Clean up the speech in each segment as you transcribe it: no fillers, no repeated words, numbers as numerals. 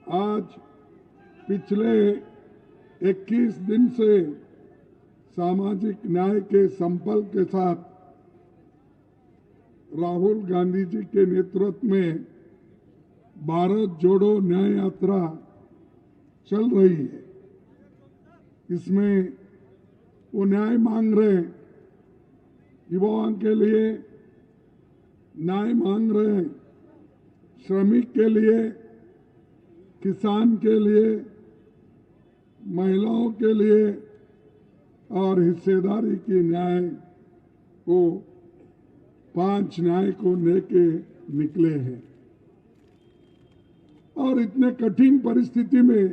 आज पिछले 21 दिन से सामाजिक न्याय के संकल्प के साथ राहुल गांधी जी के नेतृत्व में भारत जोड़ो न्याय यात्रा चल रही है। इसमें वो न्याय मांग रहे हैं, युवाओं के लिए न्याय मांग रहे हैं, श्रमिक के लिए, किसान के लिए, महिलाओं के लिए और हिस्सेदारी की न्याय को 5 न्याय को लेके निकले हैं। और इतने कठिन परिस्थिति में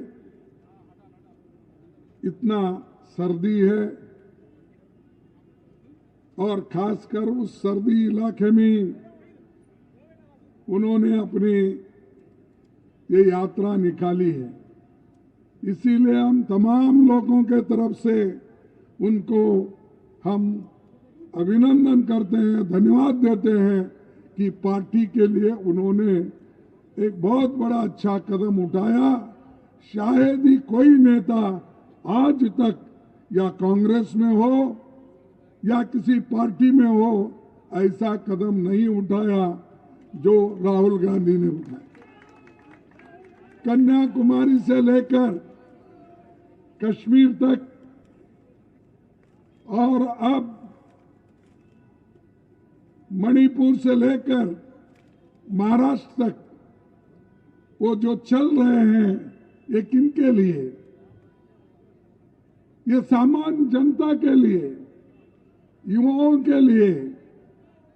इतना सर्दी है और खासकर उस सर्दी इलाके में उन्होंने अपनी ये यात्रा निकाली है। इसीलिए हम तमाम लोगों के तरफ से उनको हम अभिनंदन करते हैं, धन्यवाद देते हैं कि पार्टी के लिए उन्होंने एक बहुत बड़ा अच्छा कदम उठाया। शायद ही कोई नेता आज तक या कांग्रेस में हो या किसी पार्टी में हो ऐसा कदम नहीं उठाया जो राहुल गांधी ने उठाया। कन्याकुमारी से लेकर कश्मीर तक और अब मणिपुर से लेकर महाराष्ट्र तक वो जो चल रहे हैं, ये किनके लिए? ये सामान्य जनता के लिए, युवाओं के लिए,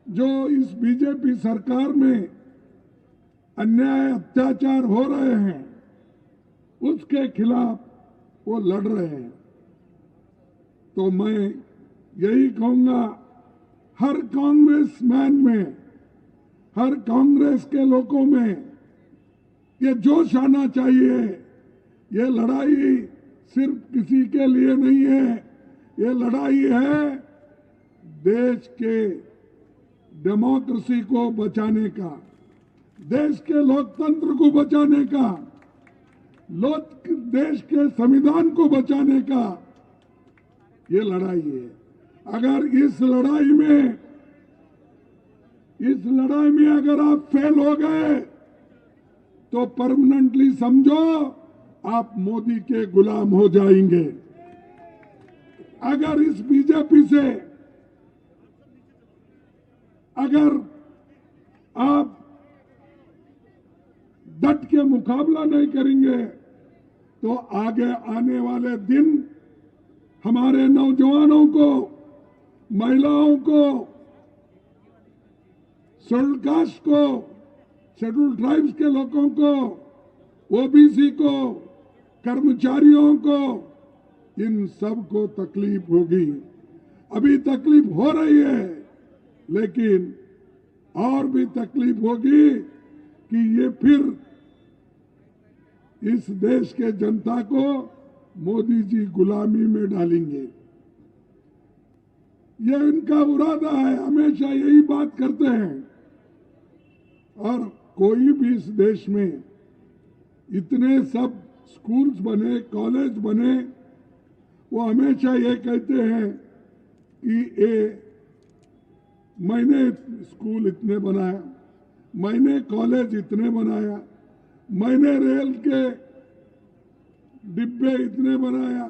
जो इस बीजेपी सरकार में अन्याय अत्याचार हो रहे हैं उसके खिलाफ वो लड़ रहे हैं। तो मैं यही कहूंगा, हर कांग्रेस मैन में, हर कांग्रेस के लोगों में ये जोश आना चाहिए। ये लड़ाई सिर्फ किसी के लिए नहीं है, ये लड़ाई है देश के डेमोक्रेसी को बचाने का, देश के लोकतंत्र को बचाने का, देश के संविधान को बचाने का ये लड़ाई है। अगर इस लड़ाई में अगर आप फेल हो गए तो परमानेंटली समझो आप मोदी के गुलाम हो जाएंगे। अगर इस बीजेपी से अगर आप डट के मुकाबला नहीं करेंगे तो आगे आने वाले दिन हमारे नौजवानों को, महिलाओं को, शेड्यूल कास्ट को, शेड्यूल ट्राइब्स के लोगों को, ओबीसी को, कर्मचारियों को, इन सब को तकलीफ होगी। अभी तकलीफ हो रही है, लेकिन और भी तकलीफ होगी कि ये फिर इस देश के जनता को मोदी जी गुलामी में डालेंगे। ये इनका इरादा है, हमेशा यही बात करते हैं। और कोई भी इस देश में इतने सब स्कूल्स बने, कॉलेज बने, वो हमेशा ये कहते हैं कि मैंने स्कूल इतने बनाया, मैंने कॉलेज इतने बनाया, मैंने रेल के डिब्बे इतने बनाया,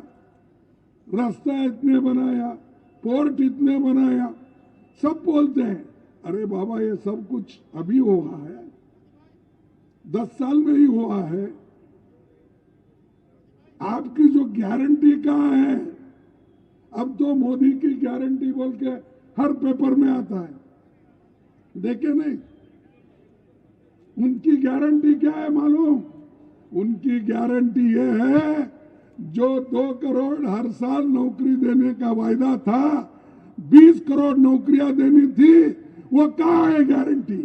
रास्ता इतने बनाया, पोर्ट इतने बनाया, सब बोलते हैं। अरे बाबा, ये सब कुछ अभी हुआ है, 10 साल में ही हुआ है। आपकी जो गारंटी कहाँ है? अब तो मोदी की गारंटी बोल के हर पेपर में आता है, देखे नहीं? उनकी गारंटी क्या है मालूम? उनकी गारंटी ये है, जो 2 करोड़ हर साल नौकरी देने का वायदा था, 20 करोड़ नौकरियां देनी थी, वो कहाँ है गारंटी?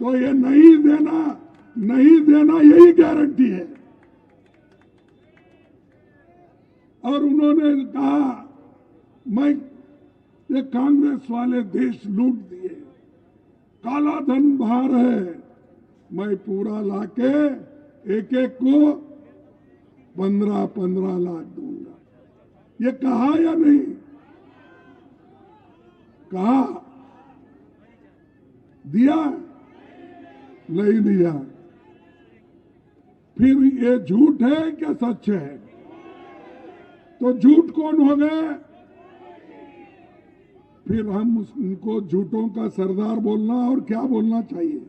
तो ये नहीं देना यही गारंटी है। और उन्होंने कहा, मैं ये कांग्रेस वाले देश लूट दिए, काला धन बाहर है, मैं पूरा लाके एक एक को 15-15 लाख दूंगा। ये कहा या नहीं कहा? दिया नहीं दिया? फिर ये झूठ है क्या सच है? तो झूठ कौन हो गए? फिर हम उनको झूठों का सरदार बोलना और क्या बोलना चाहिए?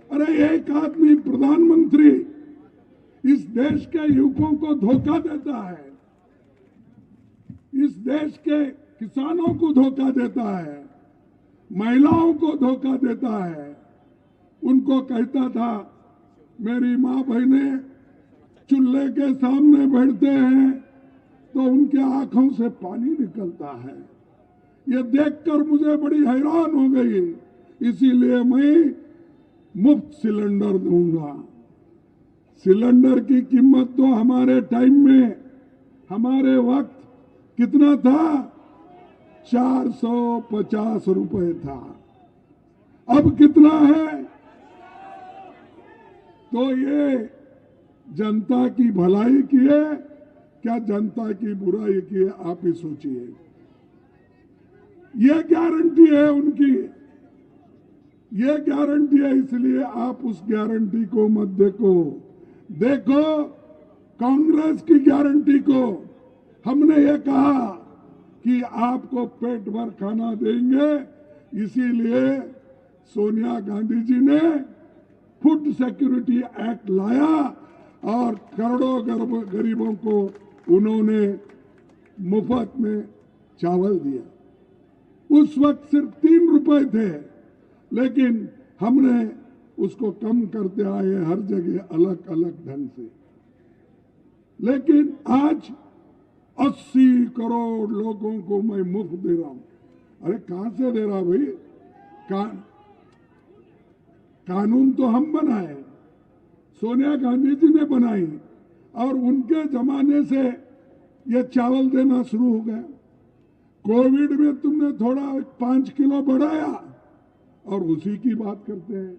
अरे एक आदमी प्रधानमंत्री इस देश के युवकों को धोखा देता है, इस देश के किसानों को धोखा देता है, महिलाओं को धोखा देता है। उनको कहता था मेरी माँ बहनें चूल्हे के सामने बैठते हैं तो उनके आंखों से पानी निकलता है। ये देखकर मुझे बड़ी हैरान हो गई, इसीलिए मैं मुफ्त सिलेंडर दूंगा। सिलेंडर की कीमत तो हमारे टाइम में, हमारे वक्त कितना था? 450 रुपए था। अब कितना है? तो ये जनता की भलाई की है क्या जनता की बुराई की है? आप ही सोचिए। ये गारंटी है उनकी, ये गारंटी है, इसलिए आप उस गारंटी को मत देखो कांग्रेस की गारंटी को। हमने ये कहा कि आपको पेट भर खाना देंगे, इसीलिए सोनिया गांधी जी ने फूड सिक्योरिटी एक्ट लाया और करोड़ों गरीबों को उन्होंने मुफ्त में चावल दिया। उस वक्त सिर्फ 3 रुपए थे, लेकिन हमने उसको कम करते आए हर जगह अलग अलग ढंग से। लेकिन आज 80 करोड़ लोगों को मैं मुफ्त दे रहा हूं। अरे कहां से दे रहा भाई? कानून तो हम बनाए, सोनिया गांधी जी ने बनाई, और उनके जमाने से ये चावल देना शुरू हो गया। कोविड में तुमने थोड़ा 5 किलो बढ़ाया और उसी की बात करते हैं।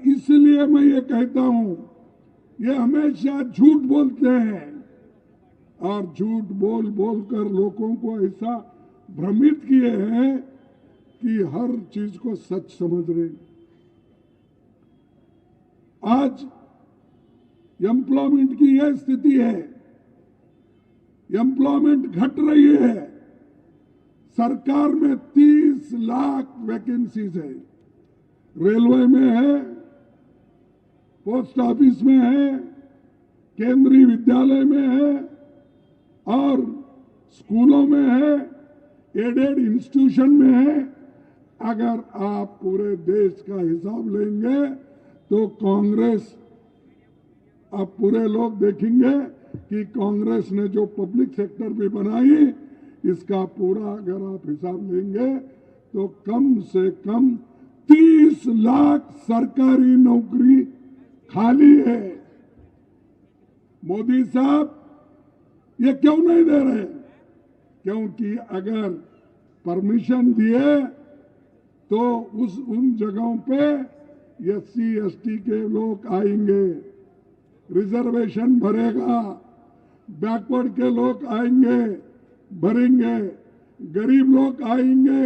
इसलिए मैं ये कहता हूं, ये हमेशा झूठ बोलते हैं और झूठ बोल बोल कर लोगों को ऐसा भ्रमित किए हैं कि हर चीज को सच समझ रहे। आज एम्प्लॉयमेंट की यह स्थिति है, एम्प्लॉयमेंट घट रही है। सरकार में 30 लाख वैकेंसीज है, रेलवे में है, पोस्ट ऑफिस में है, केंद्रीय विद्यालय में है और स्कूलों में है, एडेड इंस्टीट्यूशन में है। अगर आप पूरे देश का हिसाब लेंगे तो कांग्रेस, आप पूरे लोग देखेंगे कि कांग्रेस ने जो पब्लिक सेक्टर भी बनाई, इसका पूरा अगर आप हिसाब लेंगे तो कम से कम 30 लाख सरकारी नौकरी खाली है। मोदी साहब ये क्यों नहीं दे रहे? क्योंकि अगर परमिशन दिए तो उन जगहों पे SC ST के लोग आएंगे, रिजर्वेशन भरेगा, बैकवर्ड के लोग आएंगे, भरेंगे, गरीब लोग आएंगे,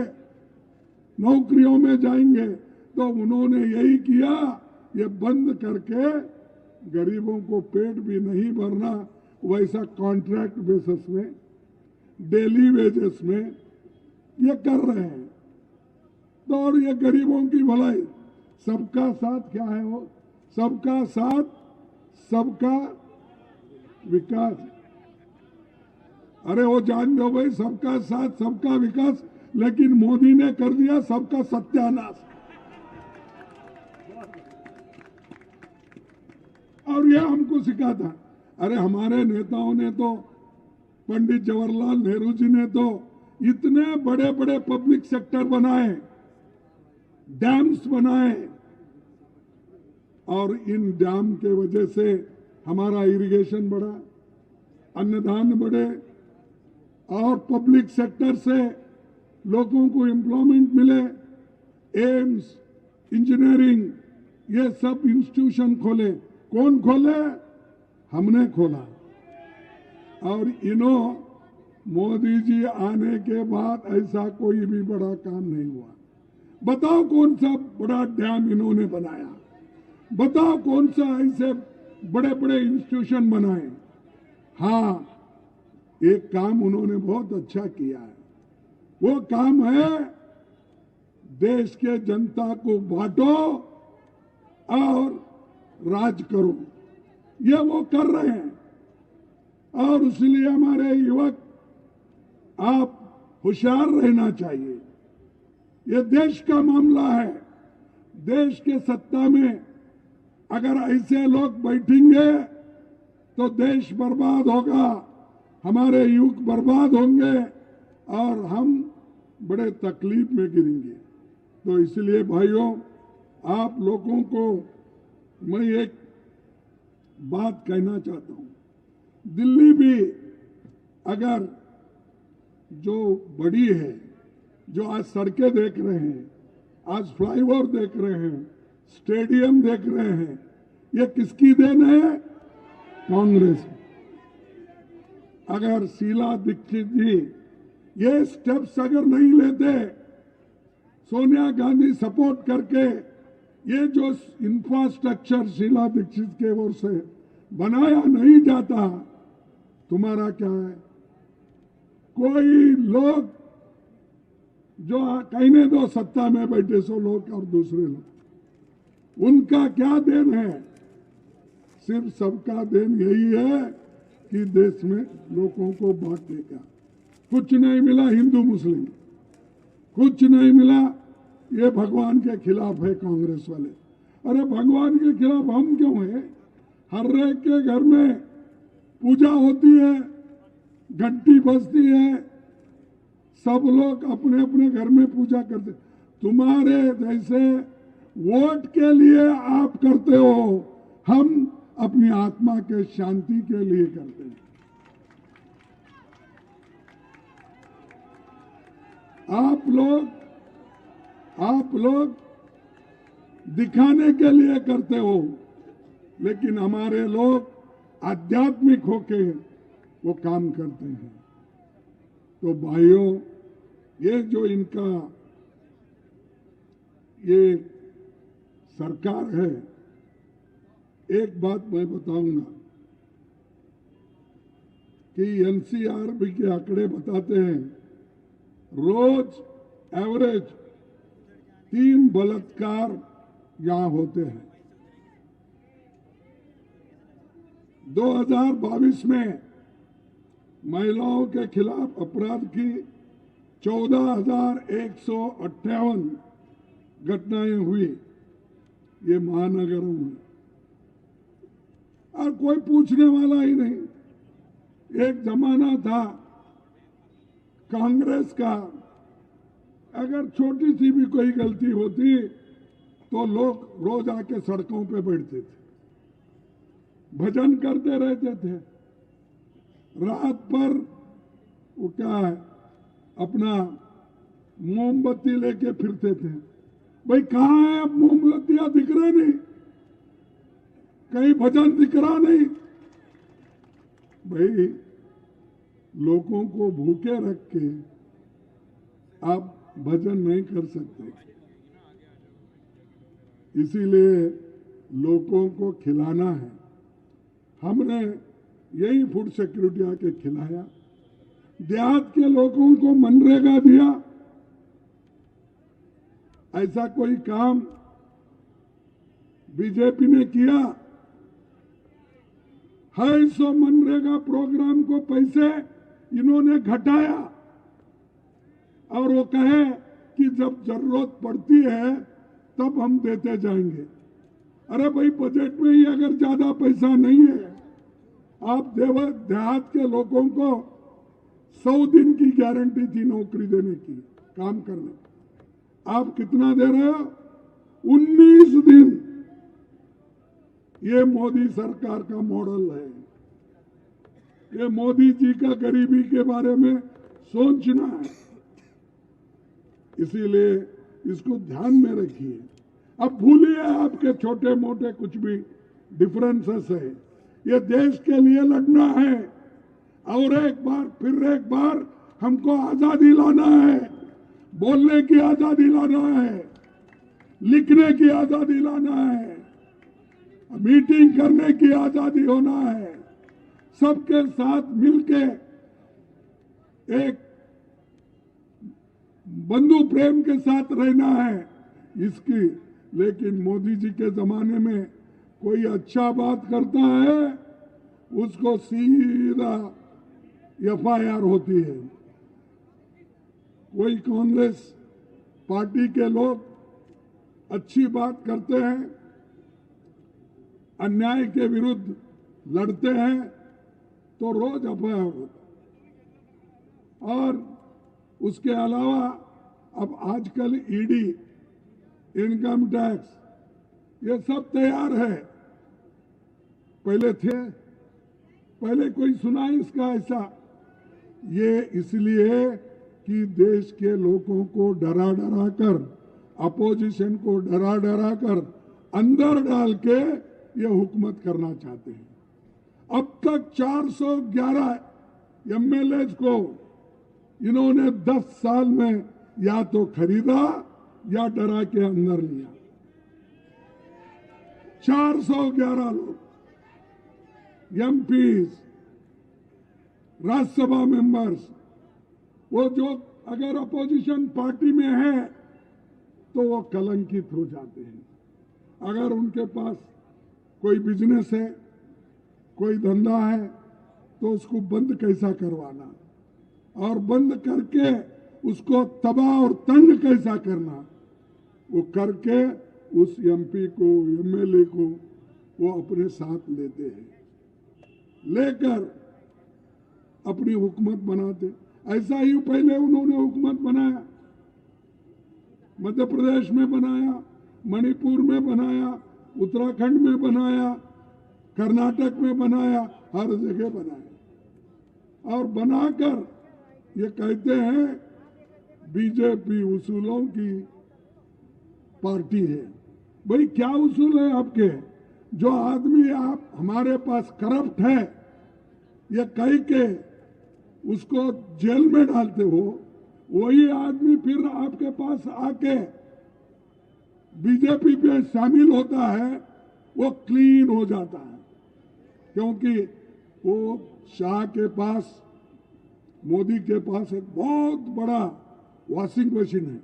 नौकरियों में जाएंगे। तो उन्होंने यही किया, ये बंद करके गरीबों को पेट भी नहीं भरना, वैसा कॉन्ट्रैक्ट बेसिस में, डेली वेजेस में ये कर रहे हैं। तो और ये गरीबों की भलाई, सबका साथ क्या है? वो सबका साथ सबका विकास। अरे वो जान दो भाई, सबका साथ सबका विकास, लेकिन मोदी ने कर दिया सबका सत्यानाश। और ये हमको सिखाता। अरे हमारे नेताओं ने तो, पंडित जवाहरलाल नेहरू जी ने तो इतने बड़े बड़े पब्लिक सेक्टर बनाए, डैम्स बनाए, और इन डैम के वजह से हमारा इरिगेशन बढ़ा, अन्नदान बढ़े, और पब्लिक सेक्टर से लोगों को एम्प्लॉयमेंट मिले। एम्स, इंजीनियरिंग, ये सब इंस्टीट्यूशन खोले। कौन खोले? हमने खोला। और मोदी जी आने के बाद ऐसा कोई भी बड़ा काम नहीं हुआ। बताओ कौन सा बड़ा डैम इन्होंने बनाया? बताओ कौन सा ऐसे बड़े बड़े इंस्टीट्यूशन बनाए? हाँ, एक काम उन्होंने बहुत अच्छा किया है। वो काम है देश के जनता को बांटो और राज करो। ये वो कर रहे हैं। और इसलिए हमारे युवक, आप होशियार रहना चाहिए। ये देश का मामला है। देश के सत्ता में अगर ऐसे लोग बैठेंगे तो देश बर्बाद होगा, हमारे युवक बर्बाद होंगे और हम बड़े तकलीफ में गिरेंगे। तो इसलिए भाइयों, आप लोगों को मैं एक बात कहना चाहता हूं। दिल्ली भी अगर जो बड़ी है, जो आज सड़कें देख रहे हैं, आज फ्लाईओवर देख रहे हैं, स्टेडियम देख रहे हैं, ये किसकी देन है? कांग्रेस। अगर शीला दीक्षित जी ये स्टेप्स अगर नहीं लेते, सोनिया गांधी सपोर्ट करके, ये जो इंफ्रास्ट्रक्चर शीला दीक्षित के ओर से बनाया नहीं जाता, तुम्हारा क्या है? कोई लोग जो कहने दो सत्ता में बैठे सो लोग और दूसरे लोग, उनका क्या देन है? सिर्फ सबका देन यही है कि देश में लोगों को बांटने का। कुछ नहीं मिला हिंदू मुस्लिम, कुछ नहीं मिला। ये भगवान के खिलाफ है कांग्रेस वाले। अरे भगवान के खिलाफ हम क्यों हैं? हर एक के घर में पूजा होती है, घंटी बजती है, सब लोग अपने अपने घर में पूजा करते। तुम्हारे जैसे वोट के लिए आप करते हो, हम अपनी आत्मा के शांति के लिए करते हैं। आप लोग दिखाने के लिए करते हो, लेकिन हमारे लोग आध्यात्मिक होके वो काम करते हैं। तो भाइयों, ये जो इनका ये सरकार है, एक बात मैं बताऊंगा कि एनसीआरबी के आंकड़े बताते हैं, रोज एवरेज 3 बलात्कार यहां होते हैं। 2022 में महिलाओं के खिलाफ अपराध की 14,158 घटनाएं हुई, ये महानगरों में, और कोई पूछने वाला ही नहीं। एक जमाना था कांग्रेस का, अगर छोटी सी भी कोई गलती होती तो लोग रोज आके सड़कों पे बैठते थे, भजन करते रहते थे, रात भर वो क्या है अपना मोमबत्ती लेके फिरते थे। भाई कहाँ है? अब मोमबत्तियां दिख रहे नहीं, कहीं भजन दिख रहा नहीं। भाई लोगों को भूखे रख के आप भजन नहीं कर सकते, इसीलिए लोगों को खिलाना है। हमने यही फूड सिक्योरिटी आके खिलाया, देहात के लोगों को मनरेगा दिया। ऐसा कोई काम बीजेपी ने किया है? सो मनरेगा प्रोग्राम को पैसे इन्होंने घटाया और वो कहे कि जब जरूरत पड़ती है तब हम देते जाएंगे। अरे भाई, बजट में ही अगर ज्यादा पैसा नहीं है, आप देहात के लोगों को 100 दिन की गारंटी थी नौकरी देने की, काम करने, आप कितना दे रहे हो? 19 दिन। ये मोदी सरकार का मॉडल है। ये मोदी जी का गरीबी के बारे में सोचना है, इसीलिए इसको ध्यान में रखिए। अब भूलिए आपके छोटे मोटे कुछ भी डिफरेंसेस है, ये देश के लिए लड़ना है और एक बार फिर एक बार हमको आजादी लाना है, बोलने की आजादी लाना है, लिखने की आजादी लाना है, मीटिंग करने की आजादी होना है, सबके साथ मिलके एक बंधु प्रेम के साथ रहना है इसकी। लेकिन मोदी जी के जमाने में कोई अच्छा बात करता है उसको सीधा FIR होती है। कोई कांग्रेस पार्टी के लोग अच्छी बात करते हैं, अन्याय के विरुद्ध लड़ते हैं तो रोज FIR होता है। और उसके अलावा अब आजकल ED, इनकम टैक्स, ये सब तैयार है। पहले कोई सुना इसका ऐसा? ये इसलिए कि देश के लोगों को डरा डरा कर, अपोजिशन को डरा डरा कर अंदर डाल के ये हुकूमत करना चाहते हैं। अब तक 411 MLAs को इन्होंने 10 साल में या तो खरीदा या डरा के अंदर लिया। 411 लोग, MPs, राज्यसभा मेंबर्स, वो जो अगर अपोजिशन पार्टी में है तो वो कलंकित हो जाते हैं। अगर उनके पास कोई बिजनेस है, कोई धंधा है, तो उसको बंद कैसा करवाना और बंद करके उसको तबाह और तंग कैसा करना, वो करके उस MP को, MLA को वो अपने साथ लेते हैं, लेकर अपनी हुकूमत बनाते। ऐसा ही पहले उन्होंने हुकूमत बनाया, मध्य प्रदेश में बनाया, मणिपुर में बनाया, उत्तराखंड में बनाया, कर्नाटक में बनाया, हर जगह बनाया। और बनाकर ये कहते हैं BJP उसूलों की पार्टी है। भाई क्या उसूल है आपके? जो आदमी आप हमारे पास करप्ट है ये कह के उसको जेल में डालते हो, वही आदमी फिर आपके पास आके BJP पे शामिल होता है, वो क्लीन हो जाता है। क्योंकि वो शाह के पास, मोदी के पास एक बहुत बड़ा वॉशिंग मशीन है,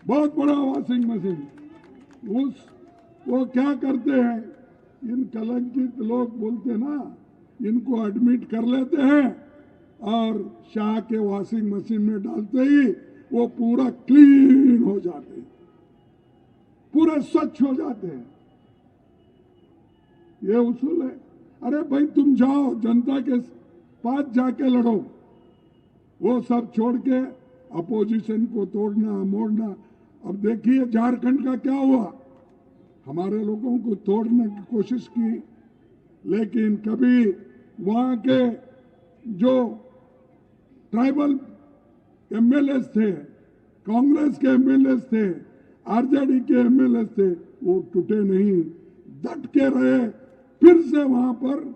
बहुत बड़ा वॉशिंग मशीन। वो क्या करते हैं, इन कलंकित लोग बोलते ना, इनको एडमिट कर लेते हैं और शाह के वॉशिंग मशीन में डालते ही वो पूरा क्लीन हो जाते हैं, पूरे स्वच्छ हो जाते हैं। ये उसूल है। अरे भाई तुम जाओ जनता के पास जाके लड़ो, वो सब छोड़ के अपोजिशन को तोड़ना मोड़ना। अब देखिए झारखंड का क्या हुआ, हमारे लोगों को तोड़ने की कोशिश की, लेकिन कभी वहां के जो ट्राइबल MLAs थे, कांग्रेस के MLAs थे, RJD के MLAs थे, वो टूटे नहीं, डट के रहे। फिर से वहां पर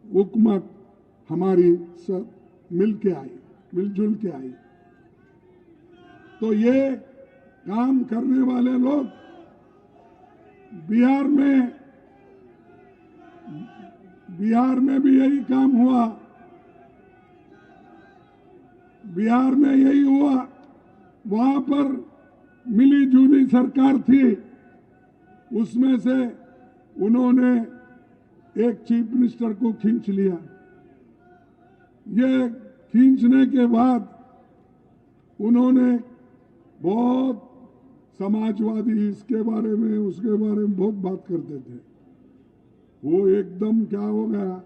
हुकूमत हमारी सब मिलजुल के आई। तो ये काम करने वाले लोग बिहार में भी यही काम हुआ, बिहार में यही हुआ। वहां पर मिली जुली सरकार थी, उसमें से उन्होंने एक चीफ मिनिस्टर को खींच लिया। ये खींचने के बाद उन्होंने बहुत समाजवादी इसके बारे में उसके बारे में बहुत बात करते थे। वो एकदम क्या हो गया,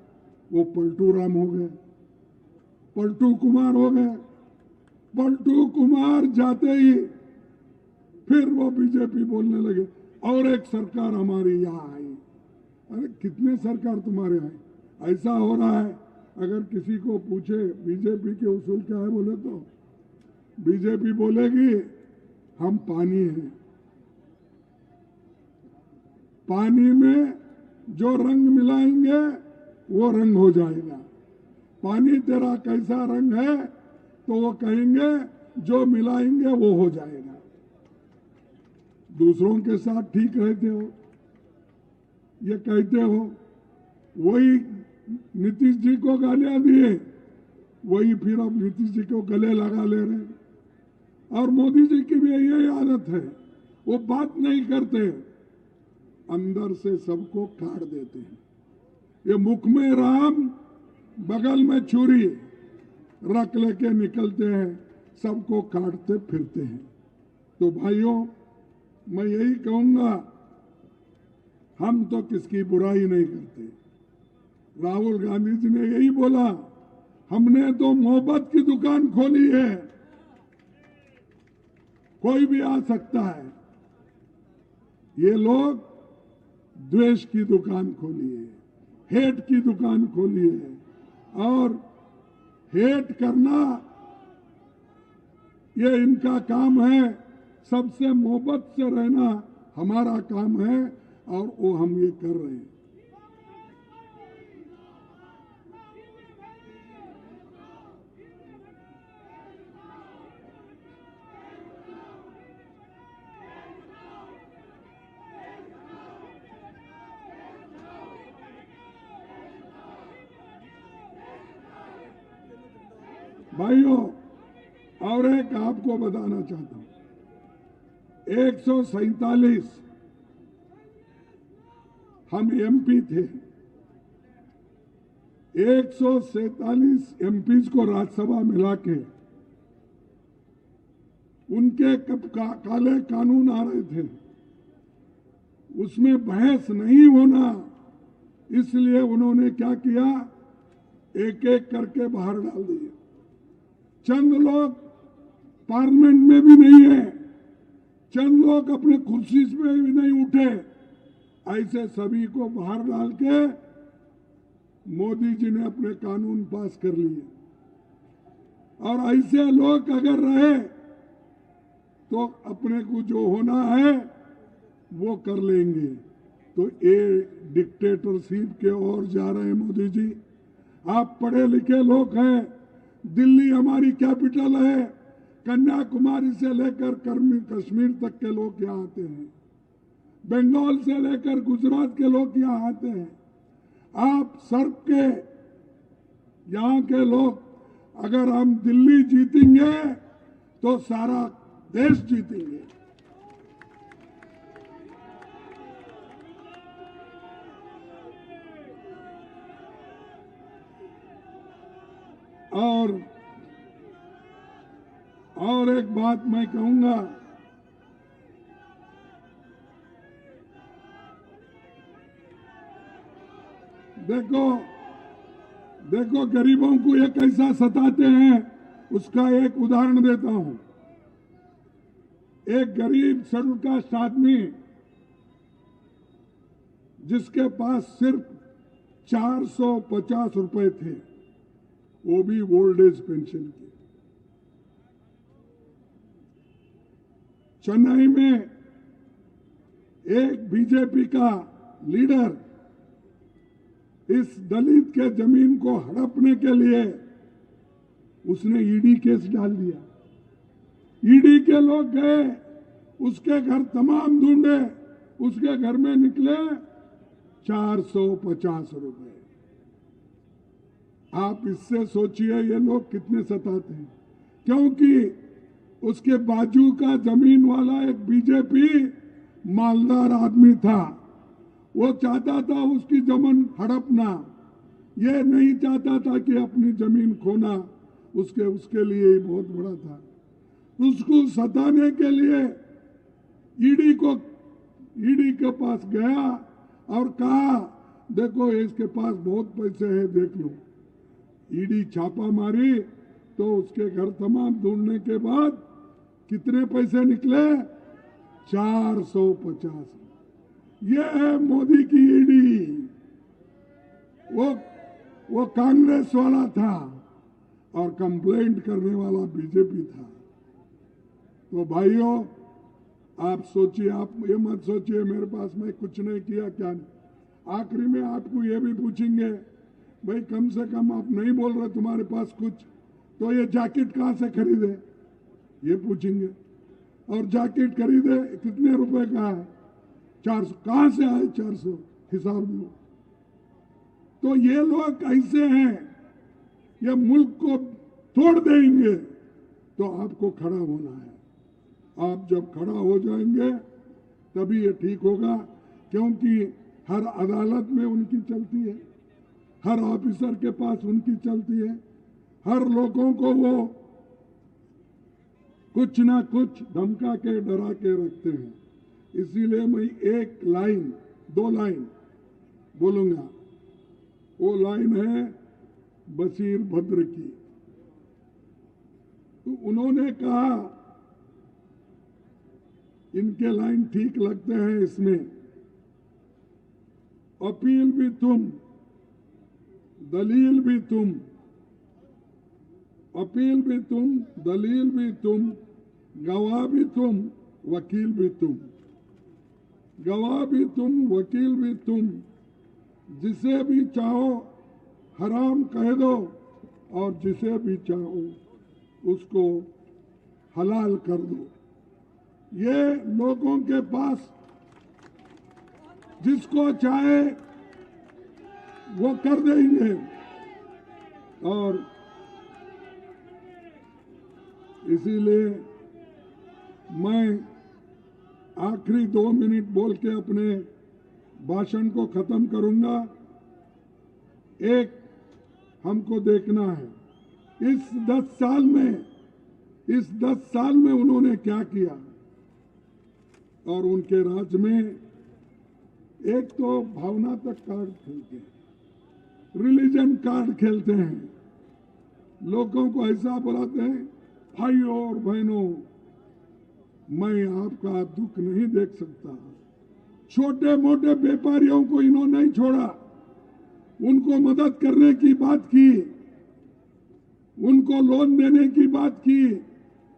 वो पलटू राम हो गए, पलटू कुमार हो गए। पलटू कुमार जाते ही फिर वो BJP बोलने लगे और एक सरकार हमारी यहाँ आई। अरे कितने सरकार तुम्हारे हैं? ऐसा हो रहा है, अगर किसी को पूछे BJP के उसूल क्या है बोले तो BJP बोलेगी हम पानी हैं, पानी में जो रंग मिलाएंगे वो रंग हो जाएगा। पानी तेरा कैसा रंग है तो वो कहेंगे जो मिलाएंगे वो हो जाएगा। दूसरों के साथ ठीक रहते हो, ये कहते हो, वही नीतीश जी को गालियां दिए, वही फिर अब नीतीश जी को गले लगा ले रहे हैं। और मोदी जी की भी यही आदत है, वो बात नहीं करते, अंदर से सबको काट देते हैं। ये मुख में राम बगल में छुरी रख लेके निकलते हैं, सबको काटते फिरते हैं। तो भाइयों, मैं यही कहूंगा, हम तो किसकी बुराई नहीं करते। राहुल गांधी जी ने यही बोला, हमने तो मोहब्बत की दुकान खोली है, कोई भी आ सकता है। ये लोग द्वेष की दुकान खोली है, हेट की दुकान खोली है, और हेट करना ये इनका काम है। सबसे मोहब्बत से रहना हमारा काम है, और वो हम ये कर रहे हैं। भाइयों, और एक आपको बताना चाहता हूं, 147 हम एमपी थे। 147 एमपीज को राज्यसभा मिला के उनके काले कानून आ रहे थे, उसमें बहस नहीं होना, इसलिए उन्होंने क्या किया, एक एक करके बाहर डाल दिए। चंद लोग पार्लियामेंट में भी नहीं है, चंद लोग अपने कुर्सी पे भी नहीं उठे, ऐसे सभी को बाहर डाल के मोदी जी ने अपने कानून पास कर लिए। और ऐसे लोग अगर रहे तो अपने को जो होना है वो कर लेंगे। तो ये डिक्टेटरशिप के ओर जा रहे हैं मोदी जी। आप पढ़े लिखे लोग हैं, दिल्ली हमारी कैपिटल है, कन्याकुमारी से लेकर कश्मीर तक के लोग यहाँ आते हैं, बंगाल से लेकर गुजरात के लोग यहाँ आते हैं। आप सर्व के यहाँ के लोग, अगर हम दिल्ली जीतेंगे तो सारा देश जीतेंगे। और एक बात मैं कहूंगा, देखो गरीबों को ये कैसा सताते हैं, उसका एक उदाहरण देता हूं। एक गरीब शेड्यूल कास्ट आदमी जिसके पास सिर्फ 450 रुपए थे, वो भी ओल्ड एज पेंशन की। चेन्नई में एक बीजेपी का लीडर इस दलित के जमीन को हड़पने के लिए उसने ईडी केस डाल दिया। ईडी के लोग गए, उसके घर तमाम ढूंढे, उसके घर में निकले 450 रुपए। आप इससे सोचिए ये लोग कितने सताते हैं, क्योंकि उसके बाजू का जमीन वाला एक बीजेपी मालदार आदमी था, वो चाहता था उसकी जमीन हड़पना, ये नहीं चाहता था कि अपनी जमीन खोना, उसके लिए ही बहुत बड़ा था। उसको सताने के लिए ईडी के पास गया और कहा, देखो इसके पास बहुत पैसे हैं, देख लो। ईडी छापा मारी तो उसके घर तमाम ढूंढने के बाद कितने पैसे निकले, 450। ये है मोदी की ईडी। वो कांग्रेस वाला था और कंप्लेंट करने वाला बीजेपी था। तो भाइयों, आप सोचिए, आप ये मत सोचिए मेरे पास मैं कुछ नहीं किया क्या नहीं। आखिरी में आपको ये भी पूछेंगे, भाई कम से कम आप नहीं बोल रहे तुम्हारे पास कुछ, तो ये जैकेट कहाँ से खरीदे, ये पूछेंगे। और जैकेट खरीदे कितने रुपए का है, 400, कहाँ से आए 400, हिसाब दो। तो ये लोग ऐसे हैं, ये मुल्क को तोड़ देंगे, तो आपको खड़ा होना है। आप जब खड़ा हो जाएंगे तभी ये ठीक होगा, क्योंकि हर अदालत में उनकी चलती है, हर ऑफिसर के पास उनकी चलती है, हर लोगों को वो कुछ ना कुछ धमका के डरा के रखते हैं। इसीलिए मैं एक लाइन, 2 लाइन बोलूंगा। वो लाइन है बशीर भद्र की। तो उन्होंने कहा, इनके लाइन ठीक लगते हैं इसमें, अपील भी तुम, दलील भी तुम, अपील भी तुम, दलील भी तुम, गवाह भी तुम, वकील भी तुम। गवाह भी तुम, वकील भी तुम, जिसे भी चाहो हराम कह दो और जिसे भी चाहो उसको हलाल कर दो। ये लोगों के पास जिसको चाहे वो कर देंगे। और इसीलिए मैं आखिरी 2 मिनट बोल के अपने भाषण को खत्म करूंगा। एक हमको देखना है, इस 10 साल में उन्होंने क्या किया। और उनके राज में एक तो भावनात्मक कार्ड खेलते हैं, रिलीजन कार्ड खेलते हैं, लोगों को ऐसा बुलाते हैं, भाइयों और बहनों मैं आपका दुख नहीं देख सकता। छोटे मोटे व्यापारियों को इन्होंने नहीं छोड़ा, उनको मदद करने की बात की, उनको लोन देने की बात की,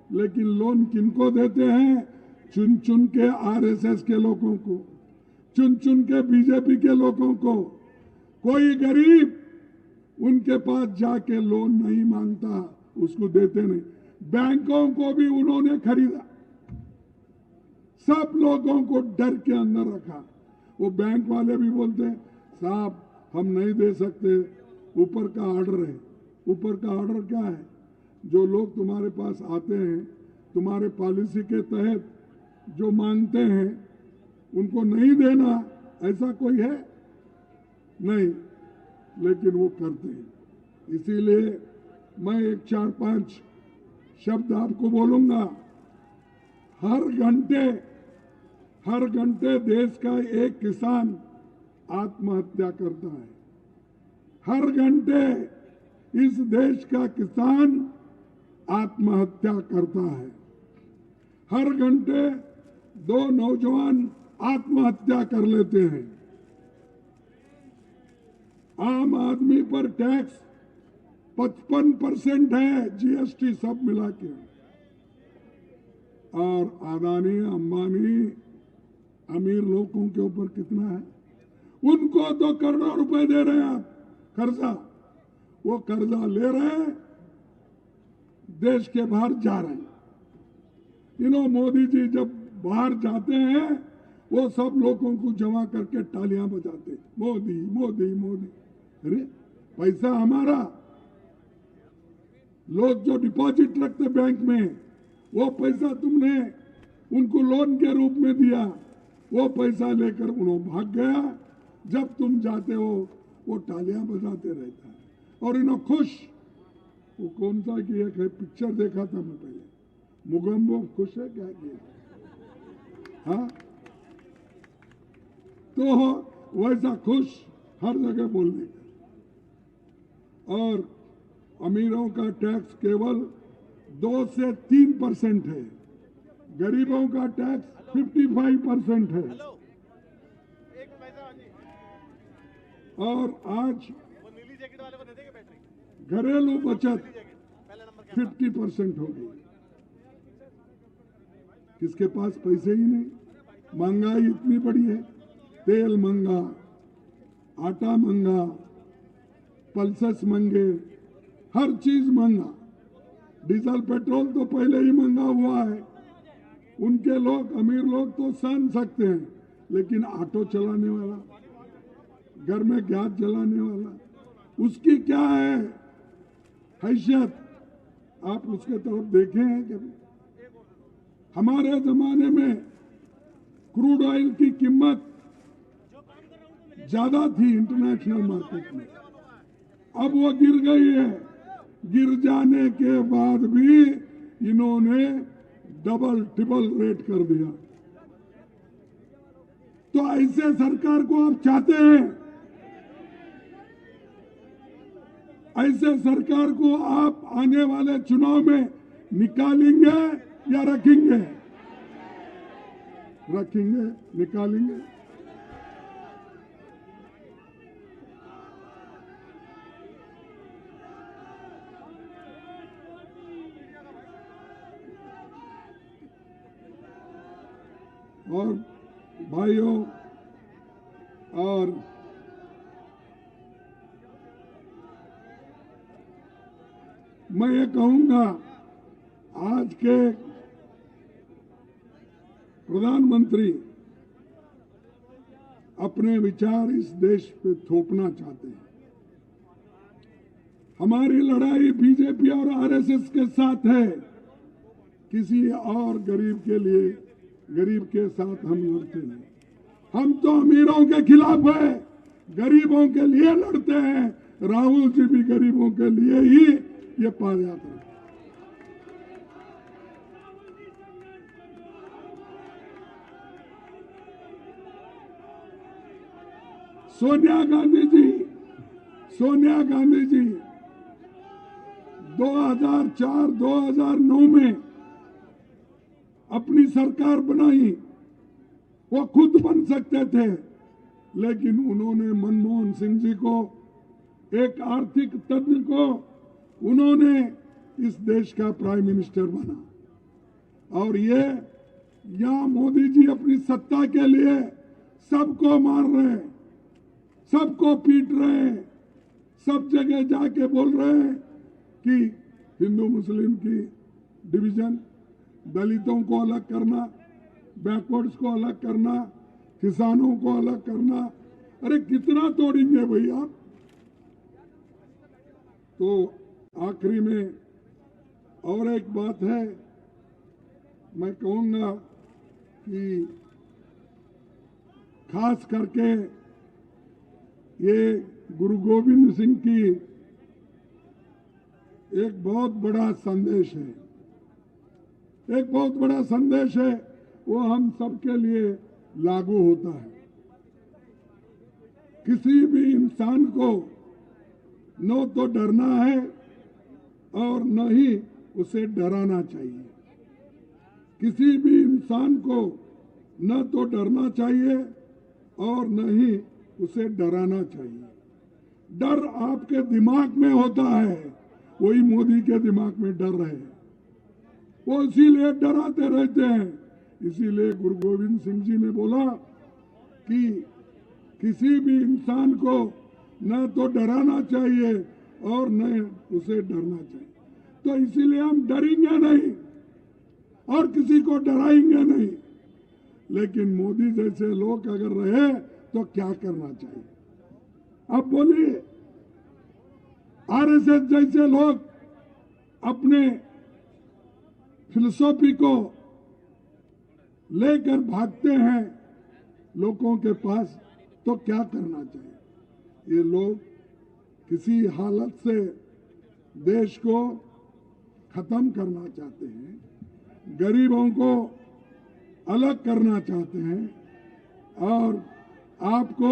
लेकिन लोन किनको देते हैं, चुन चुन के आरएसएस के लोगों को, चुन चुन के बीजेपी के लोगों को। कोई गरीब उनके पास जाके लोन नहीं मांगता, उसको देते नहीं। बैंकों को भी उन्होंने खरीदा, सब लोगों को डर के अंदर रखा। वो बैंक वाले भी बोलते हैं, साहब हम नहीं दे सकते, ऊपर का ऑर्डर है। ऊपर का ऑर्डर क्या है, जो लोग तुम्हारे पास आते हैं, तुम्हारे पॉलिसी के तहत जो मांगते हैं, उनको नहीं देना, ऐसा कोई है नहीं, लेकिन वो करते हैं। इसीलिए मैं एक 4-5 शब्द आपको बोलूंगा। हर घंटे देश का एक किसान आत्महत्या करता है। हर घंटे इस देश का किसान आत्महत्या करता है। हर घंटे 2 नौजवान आत्महत्या कर लेते हैं। आम आदमी पर टैक्स 55% है, जीएसटी सब मिला के। और अदानी अंबानी अमीर लोगों के ऊपर कितना है, उनको तो करोड़ों रुपए दे रहे हैं आप कर्जा। वो कर्जा ले रहे हैं, देश के बाहर जा रहे हैं। मोदी जी जब बाहर जाते हैं, वो सब लोगों को जमा करके तालियां बजाते, मोदी मोदी मोदी। अरे पैसा हमारा, लोग जो डिपॉजिट रखते बैंक में, वो पैसा तुमने उनको लोन के रूप में दिया, वो पैसा लेकर उन्होंने भाग गया। जब तुम जाते हो वो तालियां बजाते रहता है। और इन्होंने खुश, वो कौन सा की एक है पिक्चर देखा था मैं पहले, मुगम्बो खुश है क्या किया, हाँ, तो वैसा खुश हर जगह बोलने का। और अमीरों का टैक्स केवल 2 से 3% है, गरीबों का टैक्स 55% है। और आज घरेलू बचत 50% हो गई। किसके पास पैसे ही नहीं, महंगाई इतनी बड़ी है, तेल महंगा, आटा महंगा, पल्सेस महंगे, हर चीज महंगा, डीजल पेट्रोल तो पहले ही महंगा हुआ है। उनके लोग, अमीर लोग तो सहन सकते हैं, लेकिन ऑटो चलाने वाला, घर में गैस जलाने वाला, उसकी क्या है हैसियत? आप उसके तरफ देखे हैं कभी? हमारे जमाने में क्रूड ऑयल की कीमत ज्यादा थी इंटरनेशनल मार्केट में, अब वो गिर गई है। गिर जाने के बाद भी इन्होंने डबल ट्रिपल रेट कर दिया। तो ऐसे सरकार को आप चाहते हैं? ऐसे सरकार को आप आने वाले चुनाव में निकालेंगे या रखेंगे? रखेंगे, निकालेंगे। और भाइयों, और मैं ये कहूंगा, आज के प्रधानमंत्री अपने विचार इस देश पे थोपना चाहते हैं। हमारी लड़ाई बीजेपी और आरएसएस के साथ है, किसी और गरीब के लिए, गरीब के साथ हम लड़ते नहीं। हम तो अमीरों के खिलाफ है, गरीबों के लिए लड़ते हैं। राहुल जी भी गरीबों के लिए ही ये पदयात्रा। सोनिया गांधी जी 2004-2009 में अपनी सरकार बनाई। वो खुद बन सकते थे, लेकिन उन्होंने मनमोहन सिंह जी को, एक आर्थिक तज्ञ को, उन्होंने इस देश का प्राइम मिनिस्टर बना। और ये यहां मोदी जी अपनी सत्ता के लिए सबको मार रहे हैं, सबको पीट रहे हैं, सब जगह जाके बोल रहे हैं कि हिंदू मुस्लिम की डिवीजन, दलितों को अलग करना, बैकवर्ड्स को अलग करना, किसानों को अलग करना। अरे कितना तोड़ेंगे भाई आप? तो आखिरी में और एक बात है, मैं कहूंगा कि खास करके ये गुरु गोविंद सिंह की एक बहुत बड़ा संदेश है, एक बहुत बड़ा संदेश है, वो हम सबके लिए लागू होता है। किसी भी इंसान को न तो डरना है और न ही उसे डराना चाहिए। किसी भी इंसान को न तो डरना चाहिए और न ही उसे डराना चाहिए। डर आपके दिमाग में होता है, वही मोदी के दिमाग में डर है, वो इसीलिए डराते रहते हैं। इसीलिए गुरु गोविंद सिंह जी ने बोला कि किसी भी इंसान को न तो डराना चाहिए और न उसे डरना चाहिए। तो इसीलिए हम डरेंगे नहीं और किसी को डराएंगे नहीं। लेकिन मोदी जैसे लोग अगर रहे तो क्या करना चाहिए? अब बोलिए, आरएसएस जैसे लोग अपने फिलॉसफी को लेकर भागते हैं लोगों के पास, तो क्या करना चाहिए? ये लोग किसी हालत से देश को खत्म करना चाहते हैं, गरीबों को अलग करना चाहते हैं। और आपको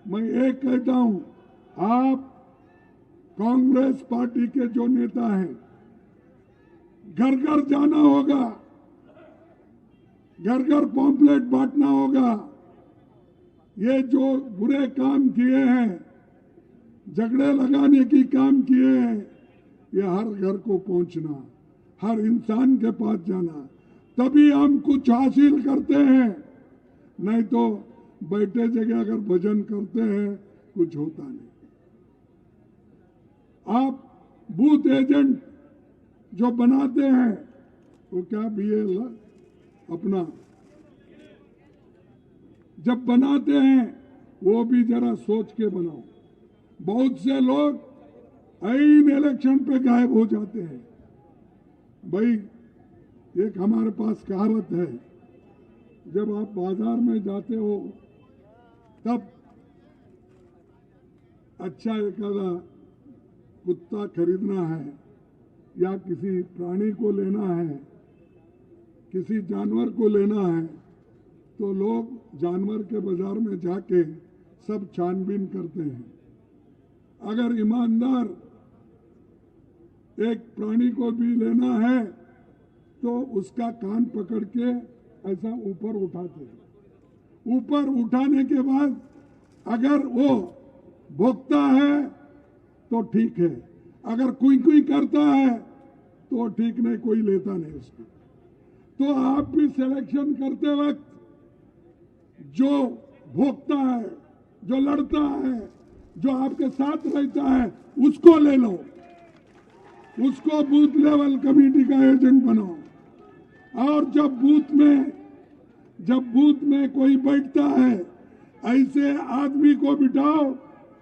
मैं एक कहता हूं, आप कांग्रेस पार्टी के जो नेता हैं, घर घर जाना होगा, घर घर पॉम्पलेट बांटना होगा। ये जो बुरे काम किए हैं, झगड़े लगाने की काम किए हैं, ये हर घर को पहुंचना, हर इंसान के पास जाना, तभी हम कुछ हासिल करते हैं, नहीं तो बैठे जगह अगर भजन करते हैं कुछ होता नहीं। आप बूथ एजेंट जो बनाते हैं वो क्या बीएल अपना जब बनाते हैं वो भी जरा सोच के बनाओ। बहुत से लोग ऐन इलेक्शन पे गायब हो जाते हैं। भाई एक हमारे पास कहावत है, जब आप बाजार में जाते हो तब अच्छा एखादा कुत्ता खरीदना है या किसी प्राणी को लेना है, किसी जानवर को लेना है, तो लोग जानवर के बाजार में जाके सब छानबीन करते हैं। अगर ईमानदार एक प्राणी को भी लेना है तो उसका कान पकड़ के ऐसा ऊपर उठाते हैं। ऊपर उठाने के बाद अगर वो भोंकता है तो ठीक है, अगर कुई कुई करता है तो ठीक नहीं, कोई लेता नहीं उसको। तो आप भी सिलेक्शन करते वक्त जो भोंकता है, जो लड़ता है, जो आपके साथ रहता है, उसको ले लो, उसको बूथ लेवल कमेटी का एजेंट बनाओ। और जब बूथ में कोई बैठता है, ऐसे आदमी को बिठाओ,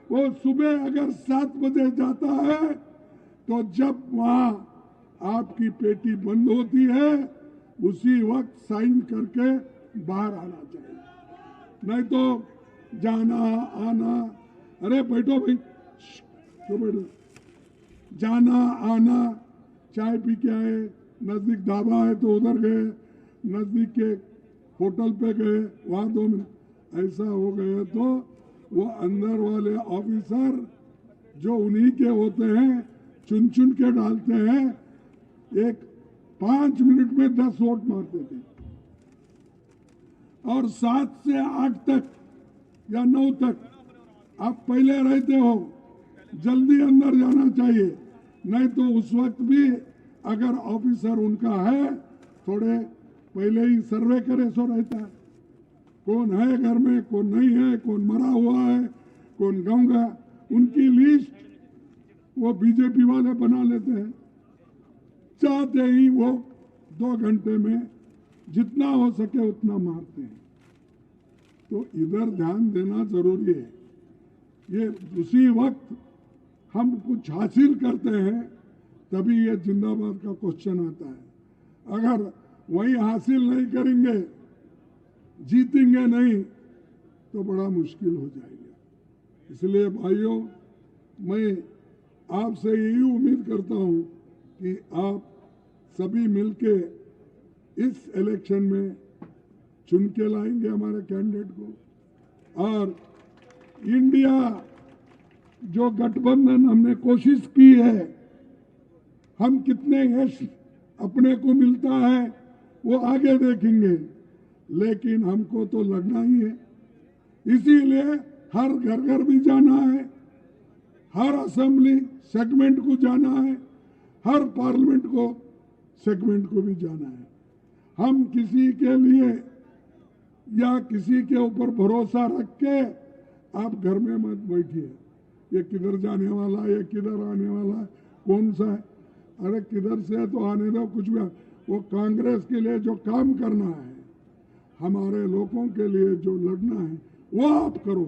वो सुबह अगर 7 बजे जाता है तो जब वहां आपकी पेटी बंद होती है उसी वक्त साइन करके बाहर आना चाहिए। नहीं तो जाना आना, अरे बैठो भाई, क्यों बैठो, जाना आना, चाय पी के आए, नजदीक ढाबा है तो उधर गए, नजदीक के होटल पे गए, वहां 2 मिनट, ऐसा हो गया तो वो अंदर वाले ऑफिसर जो उन्हीं के होते हैं चुन चुन के डालते हैं। एक 5 मिनट में 10 वोट मारते थे। और 7 से 8 तक या 9 तक आप पहले रहते हो, जल्दी अंदर जाना चाहिए, नहीं तो उस वक्त भी अगर ऑफिसर उनका है थोड़े पहले ही सर्वे करे सो रहता है, कौन है घर में, कौन नहीं है, कौन मरा हुआ है, कौन गाँव का, उनकी लिस्ट वो बीजेपी वाले बना लेते हैं। चाहते ही वो 2 घंटे में जितना हो सके उतना मारते हैं। तो इधर ध्यान देना जरूरी है। ये उसी वक्त हम कुछ हासिल करते हैं तभी ये जिंदाबाद का क्वेश्चन आता है। अगर वही हासिल नहीं करेंगे, जीतेंगे नहीं, तो बड़ा मुश्किल हो जाएगा। इसलिए भाइयों, मैं आपसे यही उम्मीद करता हूं कि आप सभी मिलके इस इलेक्शन में चुन के लाएंगे हमारे कैंडिडेट को। और इंडिया जो गठबंधन हमने कोशिश की है, हम कितने यश अपने को मिलता है वो आगे देखेंगे, लेकिन हमको तो लड़ना ही है। इसीलिए हर घर घर भी जाना है, हर असेंबली सेगमेंट को जाना है, हर पार्लियामेंट को सेगमेंट को भी जाना है। हम किसी के लिए या किसी के ऊपर भरोसा रख के आप घर में मत बैठिए, ये किधर जाने वाला है, ये किधर आने वाला है, कौन सा है, अरे किधर से है तो आने दो, कुछ भी। वो कांग्रेस के लिए जो काम करना है, हमारे लोगों के लिए जो लड़ना है, वो आप करो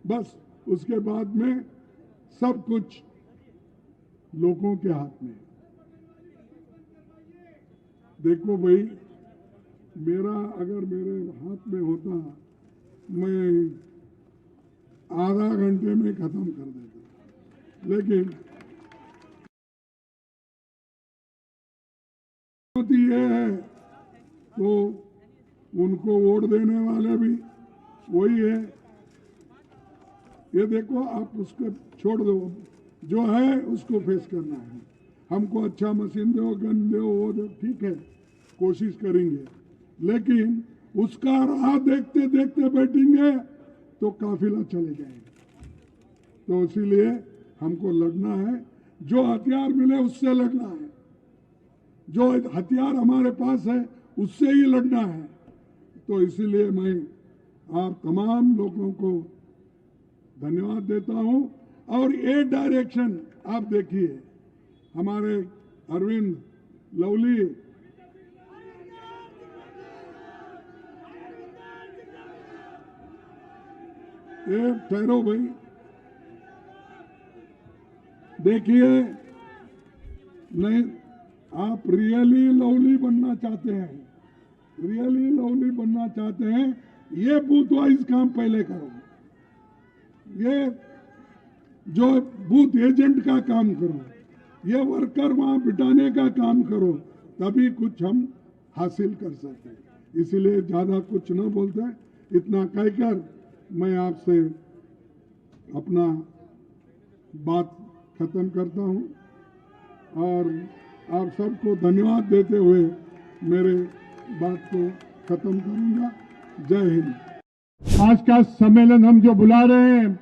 बस। उसके बाद में सब कुछ लोगों के हाथ में। देखो भाई, मेरा अगर मेरे हाथ में होता, मैं आधा घंटे में खत्म कर देता, लेकिन ये है तो उनको वोट देने वाले भी वही है। ये देखो, आप उसको छोड़ दो, जो है उसको फेस करना है। हमको अच्छा मशीन दो, गन दो, वो दो, ठीक है, कोशिश करेंगे, लेकिन उसका राह देखते देखते बैठेंगे तो काफिला चले जाएगा। तो इसीलिए हमको लड़ना है, जो हथियार मिले उससे लड़ना है। जो हथियार हमारे पास है उससे ही लड़ना है। तो इसीलिए मैं आप तमाम लोगों को धन्यवाद देता हूं। और ये डायरेक्शन आप देखिए, हमारे अरविंद लवली ये ठहरो भाई, देखिए, नहीं आप रियली लवली बनना चाहते हैं, रियली लवली बनना चाहते हैं, ये बूथ वाइज काम पहले करो, ये जो बूथ एजेंट का काम करो, ये वर्कर वहां बिठाने का काम करो, तभी कुछ हम हासिल कर सकते हैं। इसलिए ज्यादा कुछ न बोलते, इतना कहकर मैं आपसे अपना बात खत्म करता हूं और आप सबको धन्यवाद देते हुए मेरे बात को खत्म करूंगा। जय हिंद। आज का सम्मेलन हम जो बुला रहे हैं,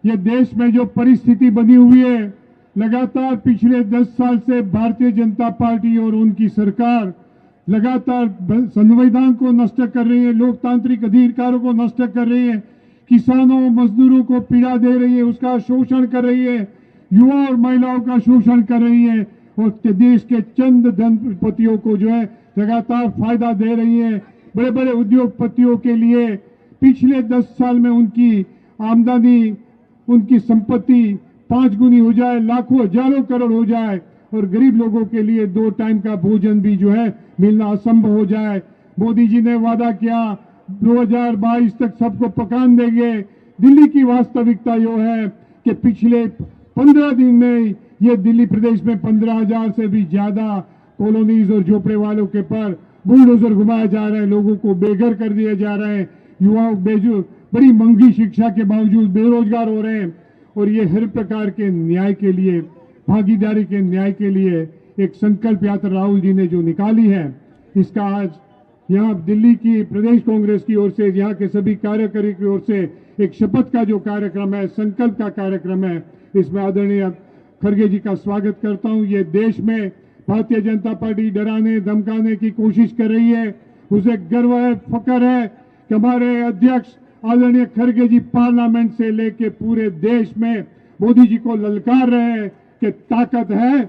ये देश में जो परिस्थिति बनी हुई है, लगातार पिछले 10 साल से भारतीय जनता पार्टी और उनकी सरकार लगातार संविधान को नष्ट कर रही है, लोकतांत्रिक अधिकारों को नष्ट कर रही है, किसानों मजदूरों को पीड़ा दे रही है, उसका शोषण कर रही है, युवा और महिलाओं का शोषण कर रही है और देश के चंद धनपतियों को जो है लगातार फायदा दे रही है। बड़े बड़े उद्योगपतियों के लिए पिछले 10 साल में उनकी आमदनी, उनकी संपत्ति 5 गुनी हो जाए, लाखों हजारों करोड़ हो जाए और गरीब लोगों के लिए 2 टाइम का भोजन भी जो है मिलना असंभव हो जाए। मोदी जी ने वादा किया 2022 तक सबको पकान देंगे। दिल्ली की वास्तविकता यह है कि पिछले 15 दिन में ये दिल्ली प्रदेश में 15,000 से भी ज्यादा कॉलोनीज और झोपड़े वालों के पर बुलडोजर घुमाया जा रहा है, लोगों को बेघर कर दिया जा रहा है, युवाओं बड़ी महंगी शिक्षा के बावजूद बेरोजगार हो रहे हैं। और ये हर प्रकार के न्याय के लिए, भागीदारी के न्याय के लिए एक संकल्प यात्रा राहुल जी ने जो निकाली है, इसका आज यहाँ दिल्ली की प्रदेश कांग्रेस की ओर से, यहाँ के सभी कार्यकर्ताओं की ओर से एक शपथ का जो कार्यक्रम है, संकल्प का कार्यक्रम है, इसमें आदरणीय खड़गे जी का स्वागत करता हूँ। ये देश में भारतीय जनता पार्टी डराने धमकाने की कोशिश कर रही है, उसे गर्व है, फख्र है कि हमारे अध्यक्ष आदरणीय खड़गे जी पार्लियामेंट से लेके पूरे देश में मोदी जी को ललकार रहे हैं कि ताकत है